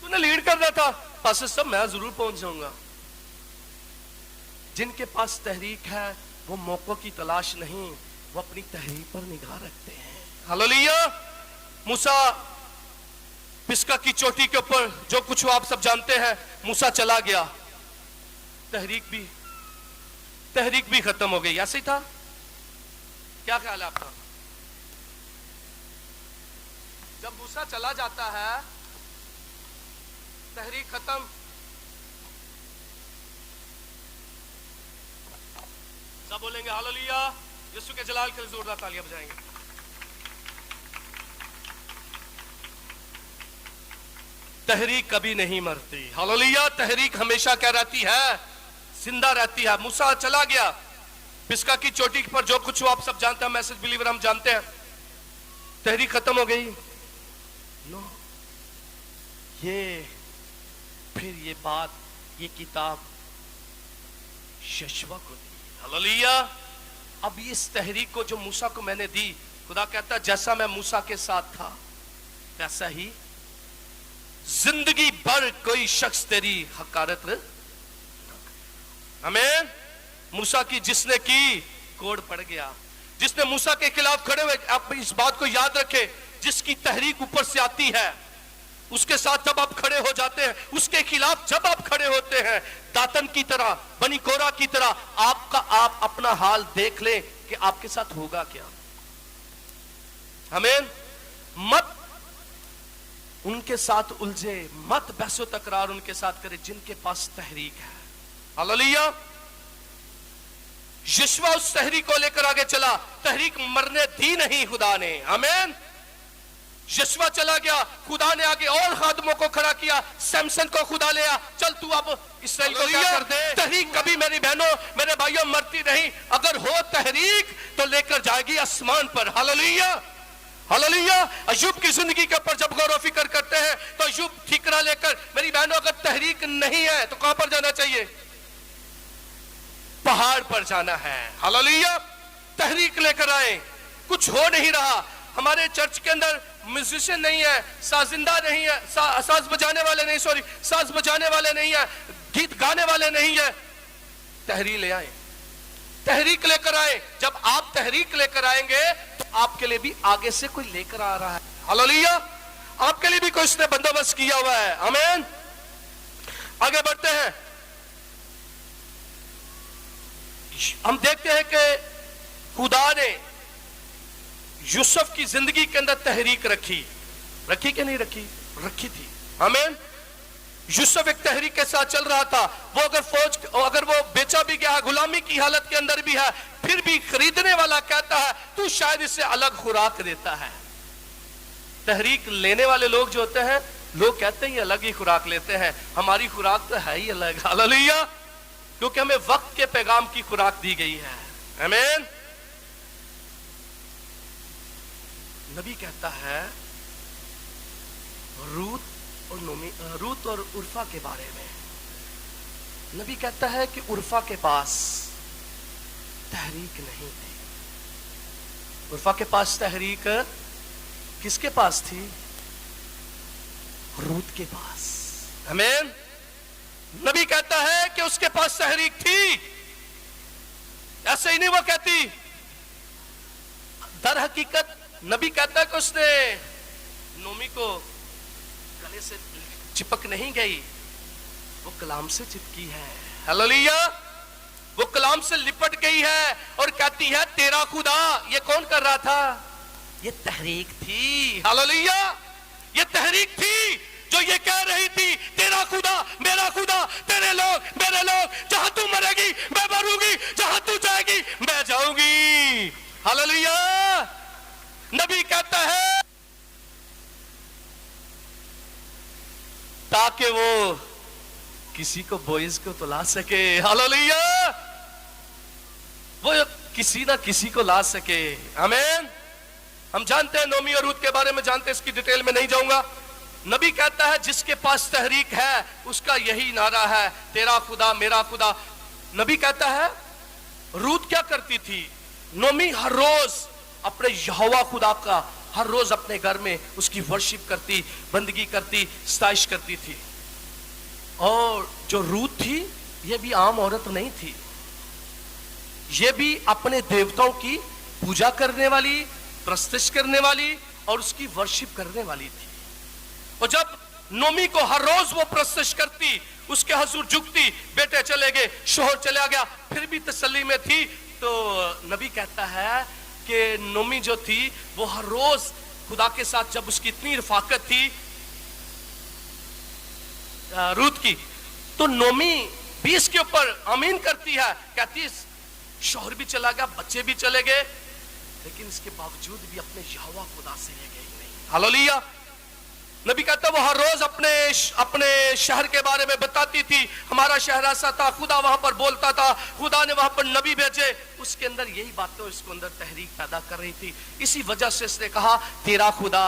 तूने लीड करना था, बस साहब मैं जरूर पहुंच जाऊंगा। जिनके पास तहरीक है वो मौकों की तलाश नहीं, वो अपनी तहरीक पर निगाह रखते हैं। हालेलुया। मूसा पिस्का की चोटी के ऊपर जो कुछ आप सब जानते हैं, मूसा चला गया, तहरीक भी खत्म हो गई। ऐसे ही था? क्या ख्याल है आपका? जब मूसा चला जाता है तहरीक खत्म। सब बोलेंगे हालेलुया, यीशु के जलाल के लिए जोरदार तालियां बजाएंगे। तहरीक कभी नहीं मरती। हालेलुया। तहरीक हमेशा क्या रहती है? जिंदा रहती है। मूसा चला गया, पिस्का की चोटी पर जो कुछ आप सब जानते हैं, मैसेज बिलीवर हम जानते हैं। तहरीक खत्म हो गई? नो। ये फिर ये बात, ये किताब यशवा को दी। हालेलुया। अब इस तहरीक को जो मूसा को मैंने दी, खुदा कहता जैसा मैं मूसा के साथ था वैसा ही जिंदगी भर कोई शख्स तेरी हकारत न करे। आमीन। मूसा की जिसने की कोड़ पड़ गया, जिसने मूसा के खिलाफ खड़े हुए, आप इस बात को याद रखें, जिसकी तहरीक ऊपर से आती है उसके साथ जब आप खड़े हो जाते हैं, उसके खिलाफ जब आप खड़े होते हैं, दातन की तरह, बनी कोरा की तरह, आप अपना हाल देख लें कि आपके साथ होगा क्या। आमीन। मत उनके साथ उलझे, मत बहसो तकरार उनके साथ करे जिनके पास तहरीक है। हालेलुया। यशवा उस तहरीक को लेकर आगे चला, तहरीक मरने दी नहीं खुदा ने। आमीन। यशवा चला गया, खुदा ने आगे और खादमों को खड़ा किया, सैमसन को खुदा ले आ, चल तू अब इसराइल को क्या कर दे। तहरीक कभी मेरी बहनों मेरे भाइयों मरती नहीं, अगर हो तहरीक तो लेकर जाएगी आसमान पर। हालेलुया। हालेलुया। अय्यूब की जिंदगी के ऊपर जब गौर फिक्र करते हैं तो अय्यूब ठीकरा लेकर, मेरी बहनों अगर तहरीक नहीं है तो कहां पर जाना चाहिए? पहाड़ पर जाना है। हालेलुया। तहरीक लेकर आए। कुछ हो नहीं रहा, हमारे चर्च के अंदर म्यूजिशियन नहीं है, साजिंदा नहीं है, साज बजाने वाले नहीं, सॉरी साज बजाने वाले नहीं है, गीत गाने वाले नहीं है। तहरीक ले आए, तहरीक लेकर आए। जब आप तहरीक लेकर आएंगे तो आपके लिए भी आगे से कोई लेकर आ रहा है। हालेलुया। आपके लिए भी कोई उसने बंदोबस्त किया हुआ है। आमीन। आगे बढ़ते हैं। हम देखते हैं कि खुदा ने यूसुफ की जिंदगी के अंदर तहरीक रखी कि नहीं रखी? रखी थी। आमीन। यूसुफ एक तहरीक के साथ चल रहा था। वो अगर वो बेचा भी गया है, गुलामी की हालत के अंदर भी है, फिर भी खरीदने वाला कहता है तू शायद इससे अलग खुराक देता है। तहरीक लेने वाले लोग जो होते हैं, लोग कहते हैं ये अलग ही खुराक लेते हैं, हमारी खुराक तो है ही अलग। हालेलुया। क्योंकि हमें वक्त के पैगाम की खुराक दी गई है। आमीन। नबी कहता है रूत और उर्फा के बारे में, नबी कहता है कि उर्फा के पास तहरीक नहीं थी। उर्फा के पास तहरीक किसके पास थी? रूत के पास। आमीन। नबी कहता है कि उसके पास तहरीक थी, ऐसे ही नहीं वो कहती। दर हकीकत नबी कहता है कि उसने नोमी को गले से चिपक नहीं गई, वो कलाम से चिपकी है। हालेलुया। वो कलाम से लिपट गई है और कहती है तेरा खुदा। ये कौन कर रहा था? ये तहरीक थी। हालेलुया। ये तहरीक थी जो ये कह रही थी तेरा खुदा मेरा खुदा, तेरे लोग मेरे लोग, जहां तू मरेगी मैं मरूंगी, जहां तू जाएगी मैं जाऊंगी। हालेलुया। नबी कहता है ताकि वो किसी को बोइज को तो ला सके। हालेलुया। वो किसी ना किसी को ला सके। आमीन। हम जानते हैं नोमी और रूत के बारे में जानते हैं, इसकी डिटेल में नहीं जाऊंगा। नबी कहता है जिसके पास तहरीक है उसका यही नारा है तेरा खुदा मेरा खुदा। नबी कहता है रूत क्या करती थी? नोमी हर रोज अपने यहोवा खुदा का हर रोज अपने घर में उसकी वर्शिप करती, बंदगी करती, स्ताइश करती थी। और जो रूत थी यह भी आम औरत नहीं थी, यह भी अपने देवताओं की पूजा करने वाली, प्रस्तिश करने वाली और उसकी वर्शिप करने वाली थी। और जब नोमी को हर रोज वो प्रस्तिश करती, उसके हुजूर झुकती, बेटे चले गए, शोहर चला गया, फिर भी तसल्ली में थी, तो नबी कहता है कि नोमी जो थी वो हर रोज खुदा के साथ, जब उसकी इतनी रफाकत थी रूत की, तो नोमी भी इसके ऊपर आमीन करती है, कहती शोहर भी चला गया, बच्चे भी चले गए, लेकिन इसके बावजूद भी अपने यहोवा खुदा से ले गई नहीं। हालेलुया। नबी कहता वो हर रोज अपने शहर के बारे में बताती थी, हमारा शहर ऐसा था, खुदा वहां पर बोलता था, खुदा ने वहां पर नबी भेजे। उसके अंदर यही बातें इसको अंदर तहरीक पैदा कर रही थी। इसी वजह से इसने कहा तेरा खुदा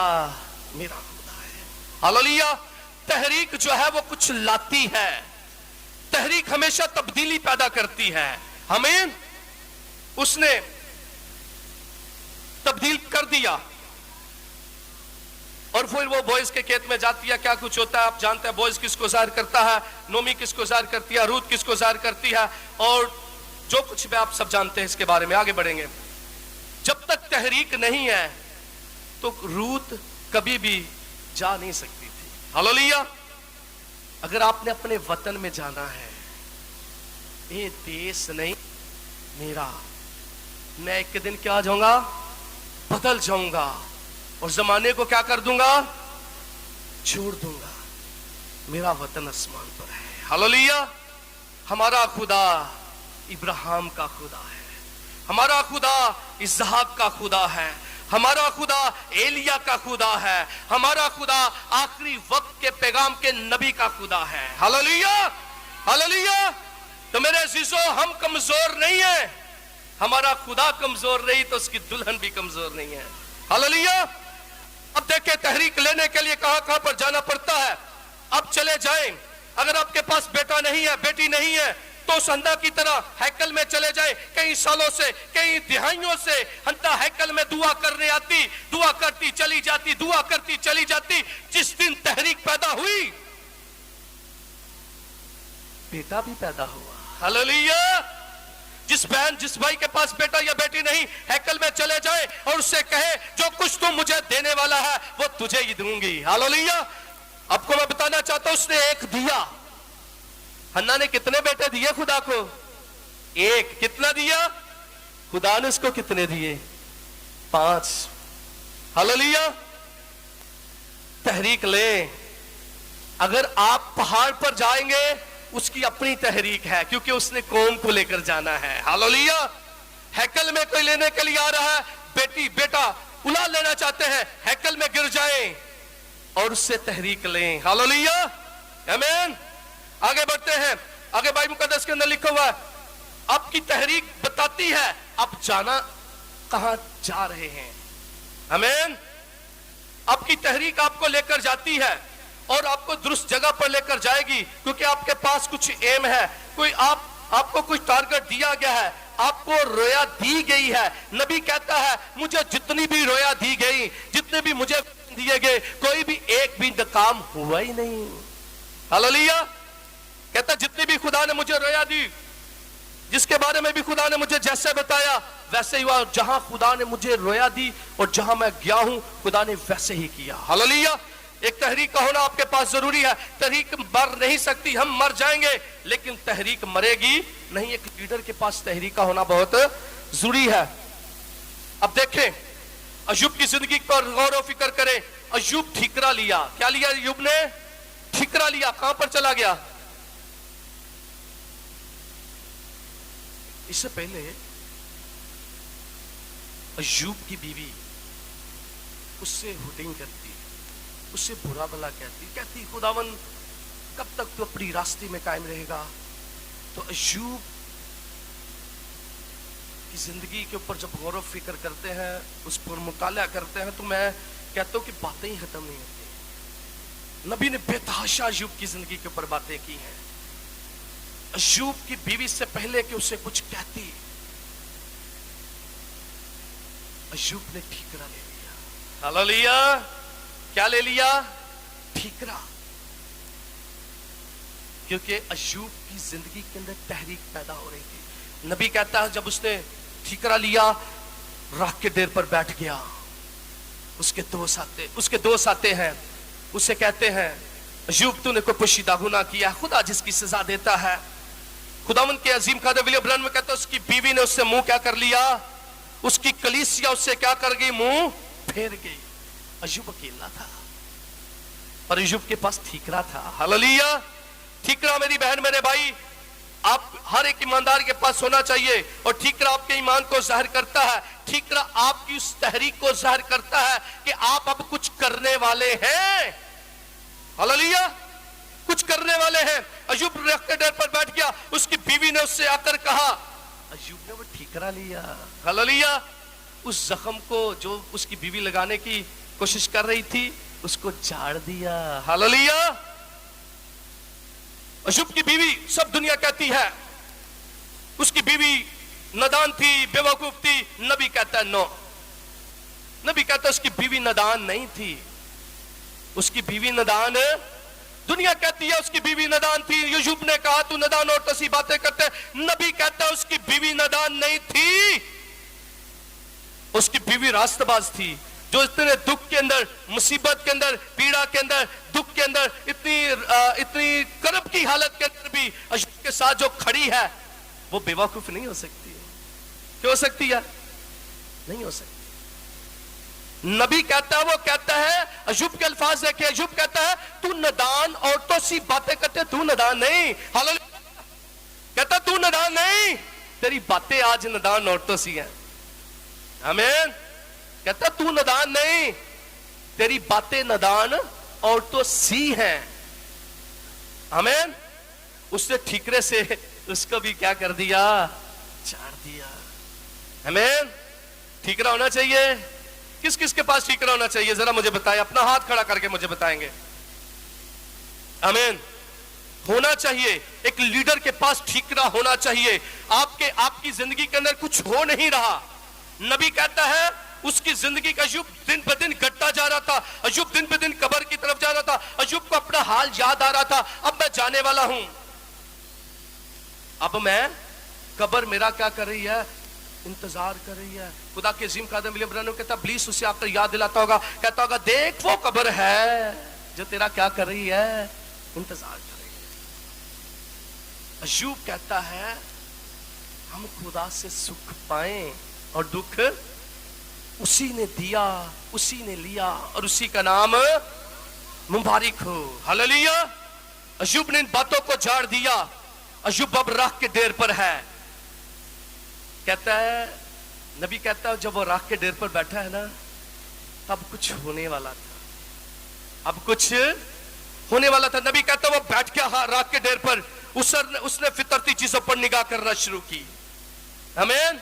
मेरा खुदा है। हालेलुया। तहरीक जो है वो कुछ लाती है, तहरीक हमेशा तब्दीली पैदा करती है। हमें उसने तब्दील कर दिया और फिर वो बॉयज के खेत में जाती है। क्या कुछ होता है आप जानते हैं, बॉयज किसको जाहिर करता है, नोमी किसको जाहिर करती है, रूथ किसको जाहिर करती है, और जो कुछ भी आप सब जानते हैं इसके बारे में। आगे बढ़ेंगे। जब तक तहरीक नहीं है तो रूथ कभी भी जा नहीं सकती थी। हालेलुया। अगर आपने अपने वतन में जाना है, ये देश नहीं मेरा, मैं एक दिन क्या जाऊंगा, बदल जाऊंगा और जमाने को क्या कर दूंगा, छोड़ दूंगा। मेरा वतन आसमान पर है। हालेलुया। हमारा खुदा इब्राहिम का खुदा है, हमारा खुदा इसहाक का खुदा है, हमारा खुदा एलिया का खुदा है, हमारा खुदा आखिरी वक्त के पैगाम के नबी का खुदा है। हालेलुया। हालेलुया। तो मेरे अजीजों, हम कमजोर नहीं है, हमारा खुदा कमजोर नहीं तो उसकी दुल्हन भी कमजोर नहीं है। हालेलुया। अब देखिए, तहरीक लेने के लिए कहां कहां पर जाना पड़ता है। अब चले जाएं, अगर आपके पास बेटा नहीं है, बेटी नहीं है, तो उस हंदा की तरह हैकल में चले जाए। कई सालों से, कई दिहाइयों से हंदा हैकल में दुआ करने आती, दुआ करती चली जाती, दुआ करती चली जाती। जिस दिन तहरीक पैदा हुई, बेटा भी पैदा हुआ। हालेलुया। जिस बहन जिस भाई के पास बेटा या बेटी नहीं, हैकल में चले जाए और उससे कहे जो कुछ तू मुझे देने वाला है वो तुझे ही दूंगी। हालेलुया। आपको मैं बताना चाहता हूं, उसने एक दिया। हन्ना ने कितने बेटे दिए खुदा को? एक। कितना दिया? खुदा ने उसको कितने दिए? 5। हालेलुया। तहरीक ले। अगर आप पहाड़ पर जाएंगे, उसकी अपनी तहरीक है, क्योंकि उसने कौम को लेकर जाना है। हालेलुया। हैकल में कोई लेने के लिए आ रहा है, बेटी बेटा उला लेना चाहते हैं, हैकल में गिर जाएं और उससे तहरीक लें। हालेलुया। आमीन। आगे बढ़ते हैं। आगे बाइबल मुकद्दस के अंदर लिखा हुआ है, आपकी तहरीक बताती है आप जाना कहां जा रहे हैं। आमीन। आपकी तहरीक आपको लेकर जाती है और आपको दुरुस्त जगह पर लेकर जाएगी, क्योंकि आपके पास कुछ एम है, कोई आपको कुछ टारगेट दिया गया है, आपको रोया दी गई है। नबी कहता है, मुझे जितनी भी रोया दी गई, जितने भी मुझे दिए गए, कोई भी एक भी काम हुआ ही नहीं। हालेलुया। कहता जितनी भी खुदा ने मुझे रोया दी, जिसके बारे में भी खुदा ने मुझे जैसे बताया वैसे ही हुआ। जहां खुदा ने मुझे रोया दी और जहां मैं गया हूं, खुदा ने वैसे ही किया। हालेलुया। एक तहरीक का होना आपके पास जरूरी है। तहरीक मर नहीं सकती, हम मर जाएंगे, लेकिन तहरीक मरेगी नहीं। एक लीडर के पास तहरीक का होना बहुत जरूरी है। अब देखें, अय्यूब की जिंदगी पर गौर और फिक्र करें। अय्यूब ठीकरा लिया। क्या लिया अय्यूब ने? ठीकरा लिया। कहां पर चला गया? इससे पहले अय्यूब की बीवी उससे हुटिंग करती, उससे बुरा भला कहती खुदावन कब तक तू अपनी रास्ते में कायम रहेगा। तो अय्यूब की जिंदगी के ऊपर जब गौर फिक्र करते हैं, उस पर मुताला करते हैं, तो मैं कहता हूं कि बातें ही खत्म नहीं होती। नबी ने बेतहाशा अय्यूब की जिंदगी के ऊपर बातें की हैं। अय्यूब की बीवी से पहले कि उसे कुछ कहती, अय्यूब ने ठीकरा ले लिया। हालेलुया। क्या ले लिया? ठीकरा। क्योंकि अय्यूब की जिंदगी के अंदर तहरीक पैदा हो रही थी। नबी कहता है जब उसने ठीकरा लिया, राख के डेर पर बैठ गया। उसके दोस्त आते हैं, उसे कहते हैं अय्यूब तूने कोई पोशीदा गुनाह किया, खुदा जिसकी सजा देता है। खुदावंद के अजीम खादे विलियम ब्रानम में कहता है उसकी बीवी ने उससे मुंह क्या कर लिया, उसकी कलीसिया उससे क्या कर गई, मुंह फेर गई। अय्यूब अकेला था पर अय्यूब के पास ठीकरा था। हालेलुया। ठीकरा मेरी बहन मेरे भाई आप हर एक ईमानदार के पास होना चाहिए, और ठीकरा आपके ईमान को जाहिर करता है। ठीकरा आपकी उस तहरीक को जाहिर करता है कि आप अब कुछ करने वाले हैं। हालेलुया। कुछ करने वाले हैं। अय्यूब रख के डेर पर बैठ गया, उसकी बीवी ने उससे आकर कहा, अय्यूब ने वो ठीकरा लिया। हालेलुया। उस जख्म को जो उसकी बीवी लगाने की कोशिश कर रही थी, उसको झाड़ दिया। हालेलुया। अय्यूब की बीवी सब दुनिया कहती है उसकी बीवी नादान थी, बेवकूफ थी। नबी कहता है नो, नबी कहता है उसकी बीवी नादान नहीं थी, उसकी बीवी नादान, दुनिया कहती है उसकी बीवी नादान थी। अय्यूब ने कहा तू नादान औरतों से बातें करते, नबी कहता है उसकी बीवी नादान नहीं थी, उसकी बीवी रास्तबाज थी, जो इतने दुख के अंदर, मुसीबत के अंदर, पीड़ा के अंदर, दुख के अंदर, इतनी कर्ब की हालत के अंदर भी अय्यूब के साथ जो खड़ी है वो बेवकूफ नहीं हो सकती है। क्यों हो सकती है? नहीं हो सकती। नबी कहता है, वो कहता है, अय्यूब के अल्फाज देखे, अय्यूब कहता है तू नादान औरतों सी बातें करते, तू नादान नहीं। हालेलुया। कहता तू नादान नहीं, तेरी बातें आज नादान औरतों सी हैं। आमीन। कहता तू नादान नहीं, तेरी बातें नादान औरतों सी हैं। आमीन। उसने ठीकरे से उसको भी क्या कर दिया? चार दिया। आमीन। ठीकरा होना चाहिए। किस किस के पास ठीकरा होना चाहिए? जरा मुझे बताएं, अपना हाथ खड़ा करके मुझे बताएंगे। आमीन। होना चाहिए, एक लीडर के पास ठीकरा होना चाहिए। आपकी जिंदगी के अंदर कुछ हो नहीं रहा, नबी कहता है उसकी जिंदगी का अय्यूब दिन ब दिन घटता जा रहा था, अय्यूब दिन ब दिन कब्र की तरफ जा रहा था, अय्यूब को अपना हाल याद आ रहा था, अब मैं जाने वाला हूं, अब मैं, कब्र मेरा क्या कर रही है? इंतजार कर रही है। खुदा के अजीम खादिम विलियम ब्रैनम कहता इब्लीस उसे आकर याद दिलाता होगा, कहता होगा देख वो कब्र है जो तेरा क्या कर रही है? इंतजार कर रही है। अय्यूब कहता है हम खुदा से सुख पाएं और दुख उसी ने दिया, उसी ने लिया और उसी का नाम मुबारक हो। हालेलुया। अय्यूब ने इन बातों को झाड़ दिया। अय्यूब अब राख के डेर पर है। कहता है, नबी कहता है जब वो राख के डेर पर बैठा है ना, तब कुछ होने वाला था, अब कुछ होने वाला था। नबी कहता है वो बैठ गया राख के डेर पर, उसने फितरती चीजों पर निगाह करना शुरू की। आमीन।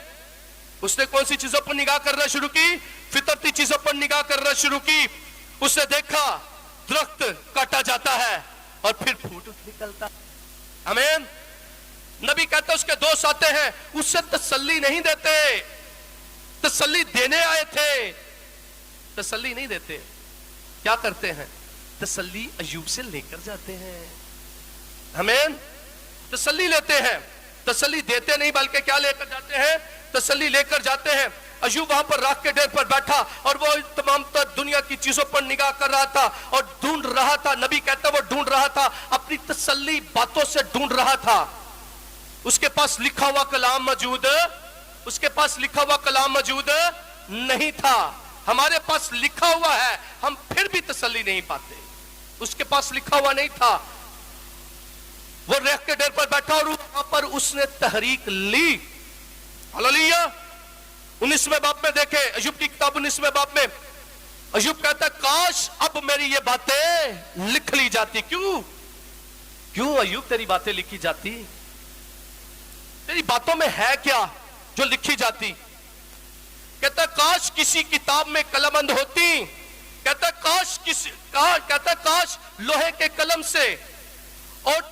उसने कौन सी चीजों पर निगाह करना शुरू की? फितरती चीजों पर निगाह करना शुरू की। उसने देखा दरख्त काटा जाता है और फिर फूट निकलता। आमीन। नबी कहता उसके दोस्त आते हैं, उससे तसल्ली नहीं देते, तसल्ली देने आए थे, तसल्ली नहीं देते। क्या करते हैं? तसल्ली अय्यूब से लेकर जाते हैं। आमीन। तसल्ली लेते हैं, तसल्ली देते नहीं, बल्कि क्या लेकर जाते हैं? तसल्ली लेकर जाते हैं। अय्यूब वहां पर राख के डेर पर बैठा और वो तमाम दुनिया की चीजों पर निगाह कर रहा था और ढूंढ रहा था। नबी कहता वो ढूंढ रहा था, अपनी तसल्ली बातों से ढूंढ रहा था। उसके पास लिखा हुआ कलाम मौजूद, उसके पास लिखा हुआ कलाम मौजूद नहीं था। हमारे पास लिखा हुआ है, हम फिर भी तसल्ली नहीं पाते। उसके पास लिखा हुआ नहीं था। वो राख के डेर पर बैठा और वहां पर उसने तहरीक ली। हालेलुया। 19वें बाब में देखे, अय्यूब की किताब 19वें बाब में अय्यूब कहता काश अब मेरी ये बातें लिख ली जाती। क्यों? क्यों अय्यूब तेरी बातें लिखी जाती? तेरी बातों में है क्या जो लिखी जाती? कहता काश किसी किताब में कलमबंद होती। कहता काश लोहे के कलम से और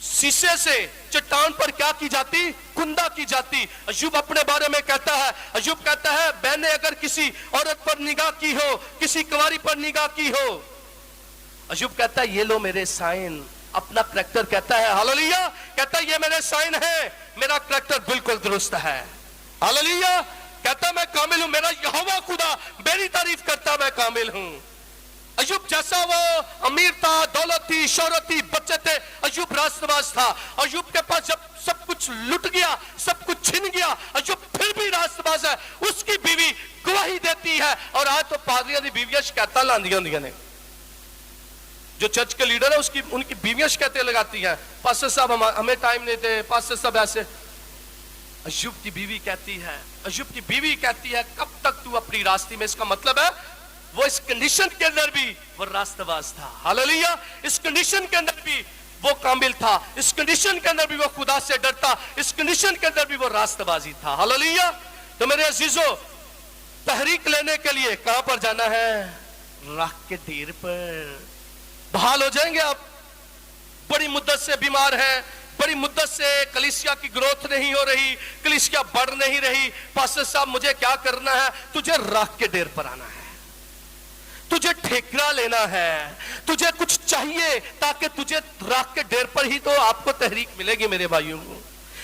शीशे से चट्टान पर क्या की जाती? कुंदा की जाती। अय्यूब अपने बारे में कहता है, अय्यूब कहता है मैंने अगर किसी औरत पर निगाह की हो, किसी कुंवारी पर निगाह की हो, अय्यूब कहता है ये लो मेरे साइन। अपना करैक्टर कहता है, हालेलुया, कहता है ये मेरे साइन है, मेरा करैक्टर बिल्कुल दुरुस्त है। हालेलुया। कहता मैं कामिल हूं, मेरा यहोवा खुदा मेरी तारीफ करता मैं कामिल हूं। अय्यूब जैसा वो अमीर था, दौलत थी, शोहरत थी, बच्चे थे, अय्यूब रास्तबाज था। अय्यूब के पास जब सब कुछ लुट गया, सब कुछ छिन गया, अय्यूब फिर भी रास्तबाज है। उसकी बीवी गवाही देती है और आज तो पादरियां दी बीवियां शिकायतां लांदियां होंदियां ने। जो चर्च के लीडर है उसकी उनकी बीवियां शिकायतें लगाती हैं, पास्टर साहब हमें टाइम नहीं दे, पास्टर साहब ऐसे। अय्यूब की बीवी कहती है, अय्यूब की बीवी कहती है कब तक तू अपनी रास्ते में? इसका मतलब है वो इस कंडीशन के अंदर भी वो रास्तबाज था। हालेलुया। इस कंडीशन के अंदर भी वो कामिल था, इस कंडीशन के अंदर भी वो खुदा से डरता, इस कंडीशन के अंदर भी वो रास्तबाजी था। हालेलुया। तो मेरे अजीजों, तहरीक लेने के लिए कहां पर जाना है? राख के डेर पर। बहाल हो जाएंगे आप। बड़ी मुद्दत से बीमार हैं, बड़ी मुद्दत से कलीसिया की ग्रोथ नहीं हो रही, कलीसिया बढ़ नहीं रही, पास्टर साहब मुझे क्या करना है? तुझे राख के डेर पर आना है, तुझे ठेकरा लेना है, तुझे कुछ चाहिए ताकि तुझे राख के डेर पर ही तो आपको तहरीक मिलेगी मेरे भाइयों।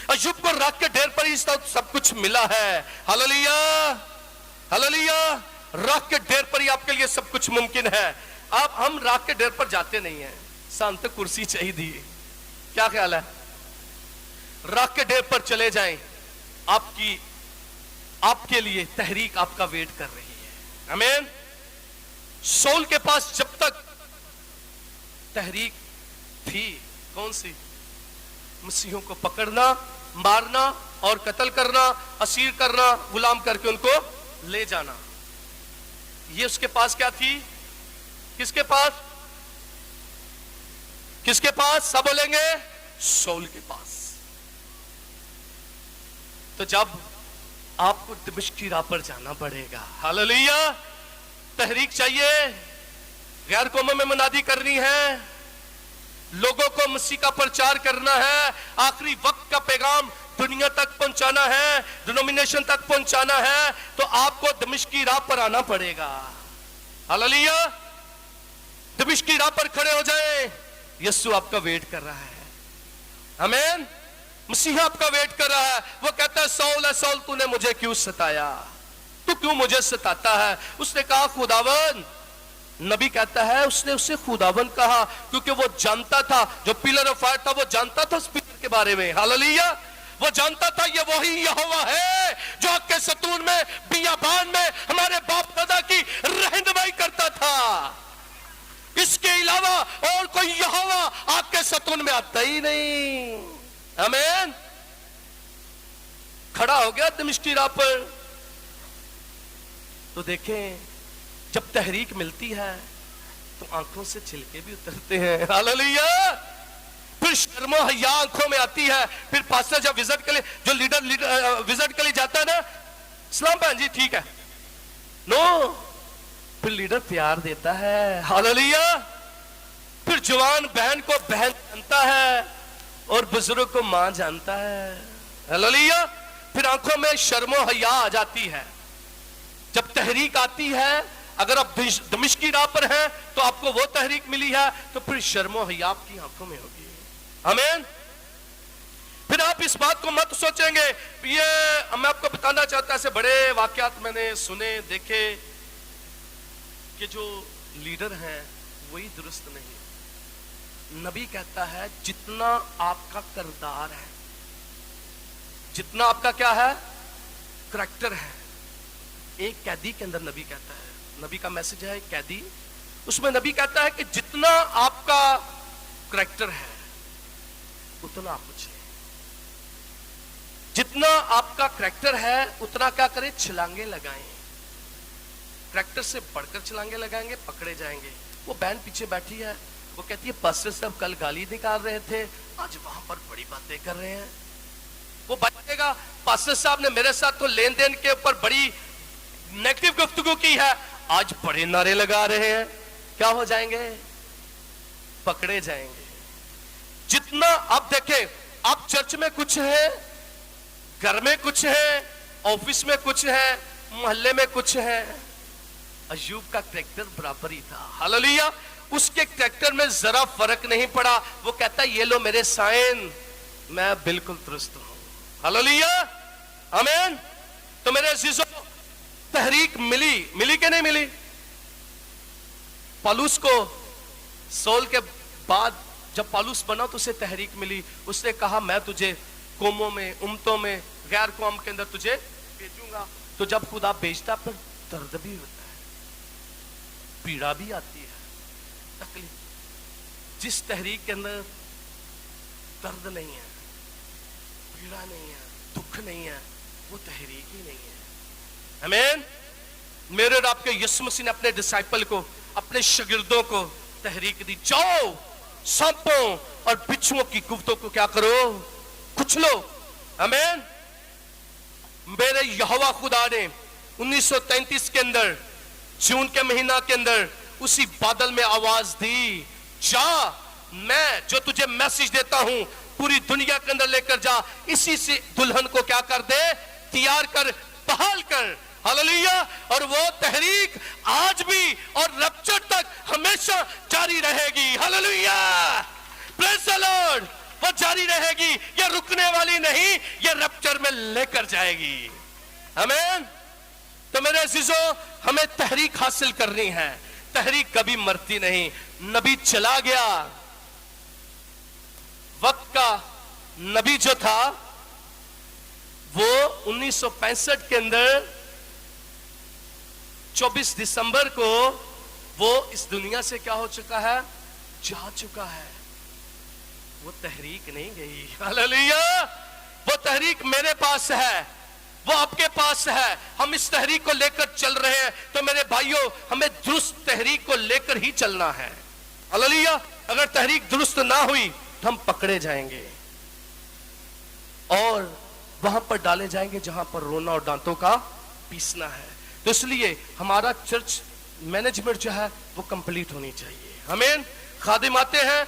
अय्यूब को राख के डेर पर ही सब कुछ मिला है। Hallelujah, hallelujah. राख के डेर पर ही आपके लिए सब कुछ मुमकिन है। आप हम राख के डेर पर जाते नहीं हैं, शांत कुर्सी चाहिए दी, क्या ख्याल है? राख के डेर पर चले जाएं, आपके लिए तहरीक आपका वेट कर रही है। आमीन। शाऊल के पास जब तक तहरीक थी, कौन सी? मसीहों को पकड़ना, मारना और कत्ल करना, असीर करना, गुलाम करके उनको ले जाना। ये उसके पास क्या थी? किसके पास? किसके पास? सब बोलेंगे शाऊल के पास। तो जब आपको दमिश्क की राह पर जाना पड़ेगा, हालेलुया, तहरीक चाहिए, गैर कौमों में मुनादी करनी है, लोगों को मसीह का प्रचार करना है, आखिरी वक्त का पैगाम दुनिया तक पहुंचाना है, डिनोमिनेशन तक पहुंचाना है, तो आपको दमिश्क की राह पर आना पड़ेगा। हालेलुया। दमिश्क की राह पर खड़े हो जाए, यीशु आपका वेट कर रहा है। आमीन। मसीहा आपका वेट कर रहा है। वो कहता है, सौल है सौल, तूने मुझे क्यों सताया? तू क्यों मुझे सताता है? उसने कहा, खुदावन। नबी कहता है, उसने उसे खुदावन कहा क्योंकि वो जानता था, जो पिलर ऑफ फायर था, वो जानता था उस पिलर के बारे में। हालेलुया। वो जानता था ये वही यहोवा है जो आग के सतून में, बियाबान में हमारे बाप दादा की रहनुमाई करता था। इसके अलावा और कोई यहोवा आग के सतून में आता ही नहीं। आमीन। खड़ा हो गया दमिश्क की राह पर। तो देखें, जब तहरीक मिलती है तो आंखों से छिलके भी उतरते हैं। हालेलुया। फिर शर्मो हया आंखों में आती है। फिर पास्टर जब विजिट के लिए, जो लीडर विजिट के लिए जाता है ना, सलाम बहन जी, ठीक है, नो, फिर लीडर प्यार देता है। हालेलुया। फिर जवान बहन को बहन जानता है और बुजुर्ग को मां जानता है। हालेलुया। फिर आंखों में शर्मो हया आ जाती है। जब तहरीक आती है, अगर आप दमिश्क की राह पर हैं तो आपको वो तहरीक मिली है, तो फिर शर्मो हया आपकी आंखों में होगी। आमीन। फिर आप इस बात को मत सोचेंगे, ये मैं आपको बताना चाहता, ऐसे बड़े वाकयात मैंने सुने, देखे कि जो लीडर हैं वही दुरुस्त नहीं। नबी कहता है, जितना आपका किरदार है, जितना आपका क्या है, करैक्टर है। एक कैदी के अंदर नबी कहता है, नबी का मैसेज है कैदी, उसमें नबी कहता है कि जितना आपका करैक्टर है उतना आप पूछिए। जितना आपका करैक्टर है उतना क्या करें, छलांगे लगाएं। करैक्टर से बढ़कर छलांगे लगाएंगे, पकड़े जाएंगे। वो बहन पीछे बैठी है, वो कहती है, पास्टर साहब कल गाली निकाल रहे थे, आज वहां पर बड़ी बातें कर रहे हैं। वो बताएगा, पास्टर साहब ने मेरे साथ तो लेन देन के ऊपर बड़ी नेगेटिव गुफ्तगू की है, आज बड़े नारे लगा रहे हैं। क्या हो जाएंगे? पकड़े जाएंगे। जितना आप देखें, आप चर्च में कुछ है, घर में कुछ है, ऑफिस में कुछ है, मोहल्ले में कुछ है। अय्यूब का करैक्टर बराबर ही था। हालेलुया। उसके करैक्टर में जरा फर्क नहीं पड़ा। वो कहता है, ये लो मेरे साइन, मैं बिल्कुल दुरुस्त हूं। हालेलुया। आमीन। तो मेरे अजीजों, तहरीक मिली कि नहीं मिली? पौलुस को सौल के बाद जब पौलुस बना तो उसे तहरीक मिली। उसने कहा, मैं तुझे कौमों में, उम्मतों में, गैर कौम के अंदर तुझे भेजूंगा। तो जब खुदा भेजता पर दर्द भी होता है, पीड़ा भी आती है, तकलीफ। जिस तहरीक के अंदर दर्द नहीं है, पीड़ा नहीं है, दुख नहीं है, वो तहरीक ही नहीं है। आमीन। मेरे और आपके यीशु मसीह ने अपने डिसाइपल को, अपने शागिर्दों को तहरीक दी, जाओ सांपों और बिच्छुओं की कुफ्तों को क्या करो, कुचलो। आमीन। मेरे यहोवा खुदा ने 1933 के अंदर, जून के महीना के अंदर, उसी बादल में आवाज दी, जा मैं जो तुझे मैसेज देता हूं पूरी दुनिया के अंदर लेकर जा, इसी से दुल्हन को क्या कर दे, तैयार कर, बहाल कर। हालेलुया। और वो तहरीक आज भी और रप्चर तक हमेशा जारी रहेगी। Hallelujah, praise the Lord. वो जारी रहेगी, ये रुकने वाली नहीं, ये रप्चर में लेकर जाएगी। आमीन। तो मेरे अजीजों, हमें तहरीक हासिल करनी है। तहरीक कभी मरती नहीं। नबी चला गया, वक्त का नबी जो था वो 1965 के अंदर 24 दिसंबर को वो इस दुनिया से क्या हो चुका है, जा चुका है। वो तहरीक नहीं गई। हालेलुया। वो तहरीक मेरे पास है, वो आपके पास है। हम इस तहरीक को लेकर चल रहे हैं। तो मेरे भाइयों, हमें दुरुस्त तहरीक को लेकर ही चलना है। हालेलुया। अगर तहरीक दुरुस्त ना हुई तो हम पकड़े जाएंगे और वहां पर डाले जाएंगे जहां पर रोना और दांतों का पीसना है। तो इसलिए हमारा चर्च मैनेजमेंट जो है वो कंप्लीट होनी चाहिए। हमें खादिम आते हैं,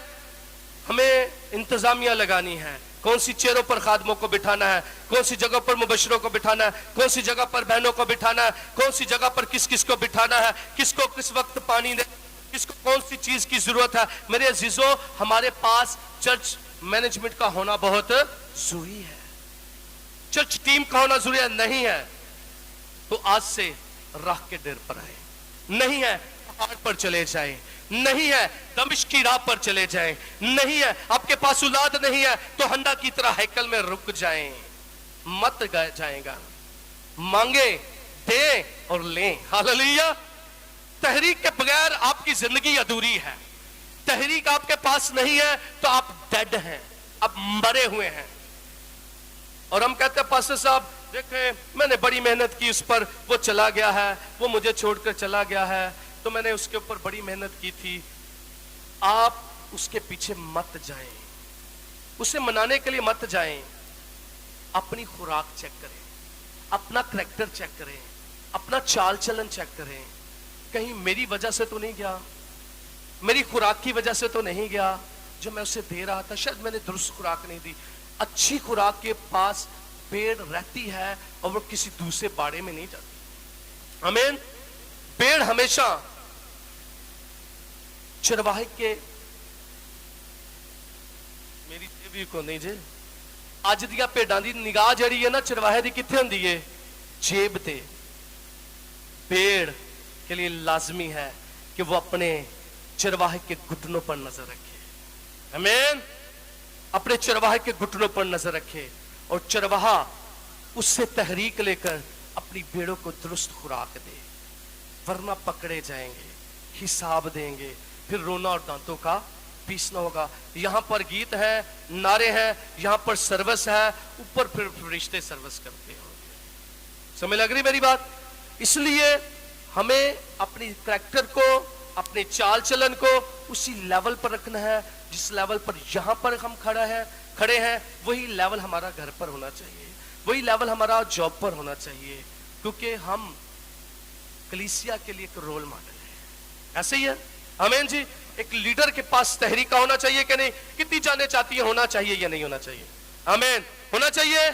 हमें इंतजामिया लगानी है। कौन सी चेयरों पर खादमों को बिठाना है, कौन सी जगह पर मुबशरों को बिठाना है, कौन सी जगह पर बहनों को बिठाना है, कौन सी जगह पर किस किस को बिठाना है, किसको किस वक्त पानी दे, किसको कौन सी चीज की जरूरत है। मेरे अजीजों, हमारे पास चर्च मैनेजमेंट का होना बहुत जरूरी है। चर्च टीम का होना जरूरी है। नहीं है तो आज से राह के डेर पर आए, नहीं है पहाड़ पर चले जाएं, नहीं है दमिश्क की राह पर चले जाएं, नहीं है आपके पास औलाद नहीं है तो हन्ना की तरह हैकल में रुक जाएं। मत जाएगा, मांगे, दे और लें। हालेलुया। तहरीक के बगैर आपकी जिंदगी अधूरी है। तहरीक आपके पास नहीं है तो आप डेड हैं, आप मरे हुए हैं। और हम कहते हैं पास्टर साहब देखें, मैंने बड़ी मेहनत की उस पर, वो चला गया है, वो मुझे छोड़कर चला गया है, तो मैंने उसके ऊपर बड़ी मेहनत की थी। आप उसके पीछे मत जाएं, उसे मनाने के लिए मत जाएं। अपनी खुराक चेक करें, अपना करैक्टर चेक करें, अपना चाल चलन चेक करें। कहीं मेरी वजह से तो नहीं गया, मेरी खुराक की वजह से तो नहीं गया। जो मैं उसे दे रहा था शायद मैंने दुरुस्त खुराक नहीं दी। अच्छी खुराक के पास भेड़ रहती है और वो किसी दूसरे बाड़े में नहीं जाती। आमीन। भेड़ हमेशा चरवाहे के, मेरी जेबी को नहीं जे, अज दियां भेड़ां दी निगाह जड़ी है ना चरवाहे दी कित्थे हुंदी है, जेब ते। भेड़ के लिए लाजमी है कि वो अपने चरवाहे के घुटनों पर नजर रखे। आमीन। अपने चरवाहे के घुटनों पर नजर रखे और चरवाहा उससे तहरीक लेकर अपनी भेड़ों को दुरुस्त खुराक दे, वरना पकड़े जाएंगे, हिसाब देंगे, फिर रोना और दांतों का पीसना होगा। यहां पर गीत है, नारे हैं, यहां पर सर्विस है, ऊपर फिर फरिश्ते सर्विस करते होंगे। समझ लग रही मेरी बात? इसलिए हमें अपनी करैक्टर को, अपने चाल चलन को उसी लेवल पर रखना है जिस लेवल पर यहां पर हम खड़े हैं वही लेवल हमारा घर पर होना चाहिए, वही लेवल हमारा जॉब पर होना चाहिए, क्योंकि हम कलीसिया के लिए एक रोल मॉडल है। ऐसे ही है। आमीन जी। एक लीडर के पास तहरीक होना चाहिए कि नहीं? कितनी जाने चाहती है होना चाहिए या नहीं होना चाहिए? आमीन। होना चाहिए।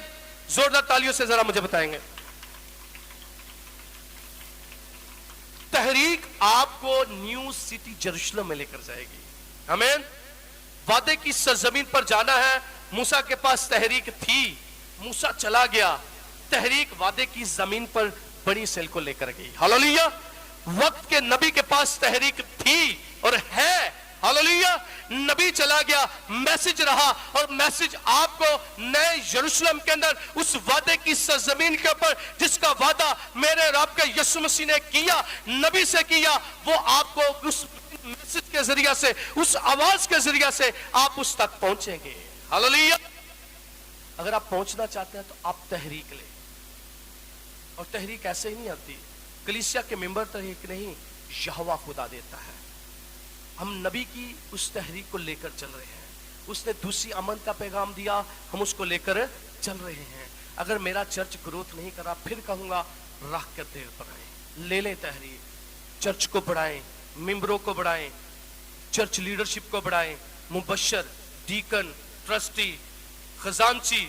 जोरदार तालियों से जरा मुझे बताएंगे। तहरीक आपको न्यू सिटी यरूशलेम में लेकर जाएगी। आमीन। वादे की सरजमीन पर जाना है। मूसा के पास तहरीक थी, मूसा चला गया, तहरीक वादे की जमीन पर बड़ी सेल को लेकर गई। हालेलुया। वक्त के नबी के पास तहरीक थी और है। हालेलुया। नबी चला गया, मैसेज रहा, और मैसेज आपको नए यरूशलेम के अंदर उस वादे की सरजमीन के ऊपर जिसका वादा मेरे रब के यीशु मसीह ने किया, नबी से किया, वो आपको उस मैसेज के जरिए से, उस आवाज के जरिए से आप उस तक पहुंचेंगे। हालेलुया। अगर आप पहुंचना चाहते हैं तो आप तहरीक लें, और तहरीक ऐसे ही नहीं आती। कलीसिया के मेंबर तहरीक नहीं, यहोवा खुदा देता है। हम नबी की उस तहरीक को लेकर चल रहे हैं। उसने दूसरी अमन का पैगाम दिया, हम उसको लेकर चल रहे हैं। अगर मेरा चर्च ग्रोथ नहीं करा, फिर कहूंगा राह के देर पर आए, ले लें तहरीक, चर्च को बढ़ाएं, मेंबरों को बढ़ाएं, चर्च लीडरशिप को बढ़ाएं, मुबशर, डीकन, ट्रस्टी, खजानची,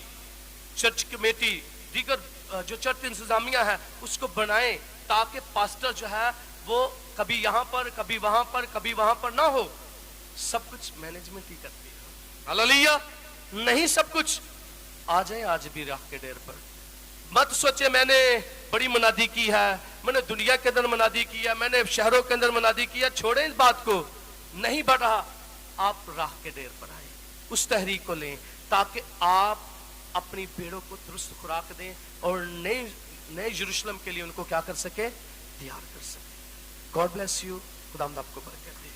चर्च कमेटी, दीगर जो चर्च इंतजामिया है उसको बनाए ताकि पास्टर जो है वो कभी यहाँ पर कभी वहां पर कभी वहां पर ना हो। सब कुछ मैनेजमेंट ही करती है। हालेलुया। नहीं सब कुछ आ जाए आज भी राह के डेर पर। मत सोचे मैंने बड़ी मुनादी की है, मैंने दुनिया के अंदर मुनादी की है, मैंने शहरों के अंदर मुनादी की है। छोड़े इस बात को, नहीं बढ़ रहा, आप राह के डेर पर आए, उस तहरीक को लें ताकि आप अपनी पेड़ों को दुरुस्त खुराक दें और नए यरूशलेम के लिए उनको क्या कर सके, तैयार कर सके। God bless you. खुदा आपको बरकत दे।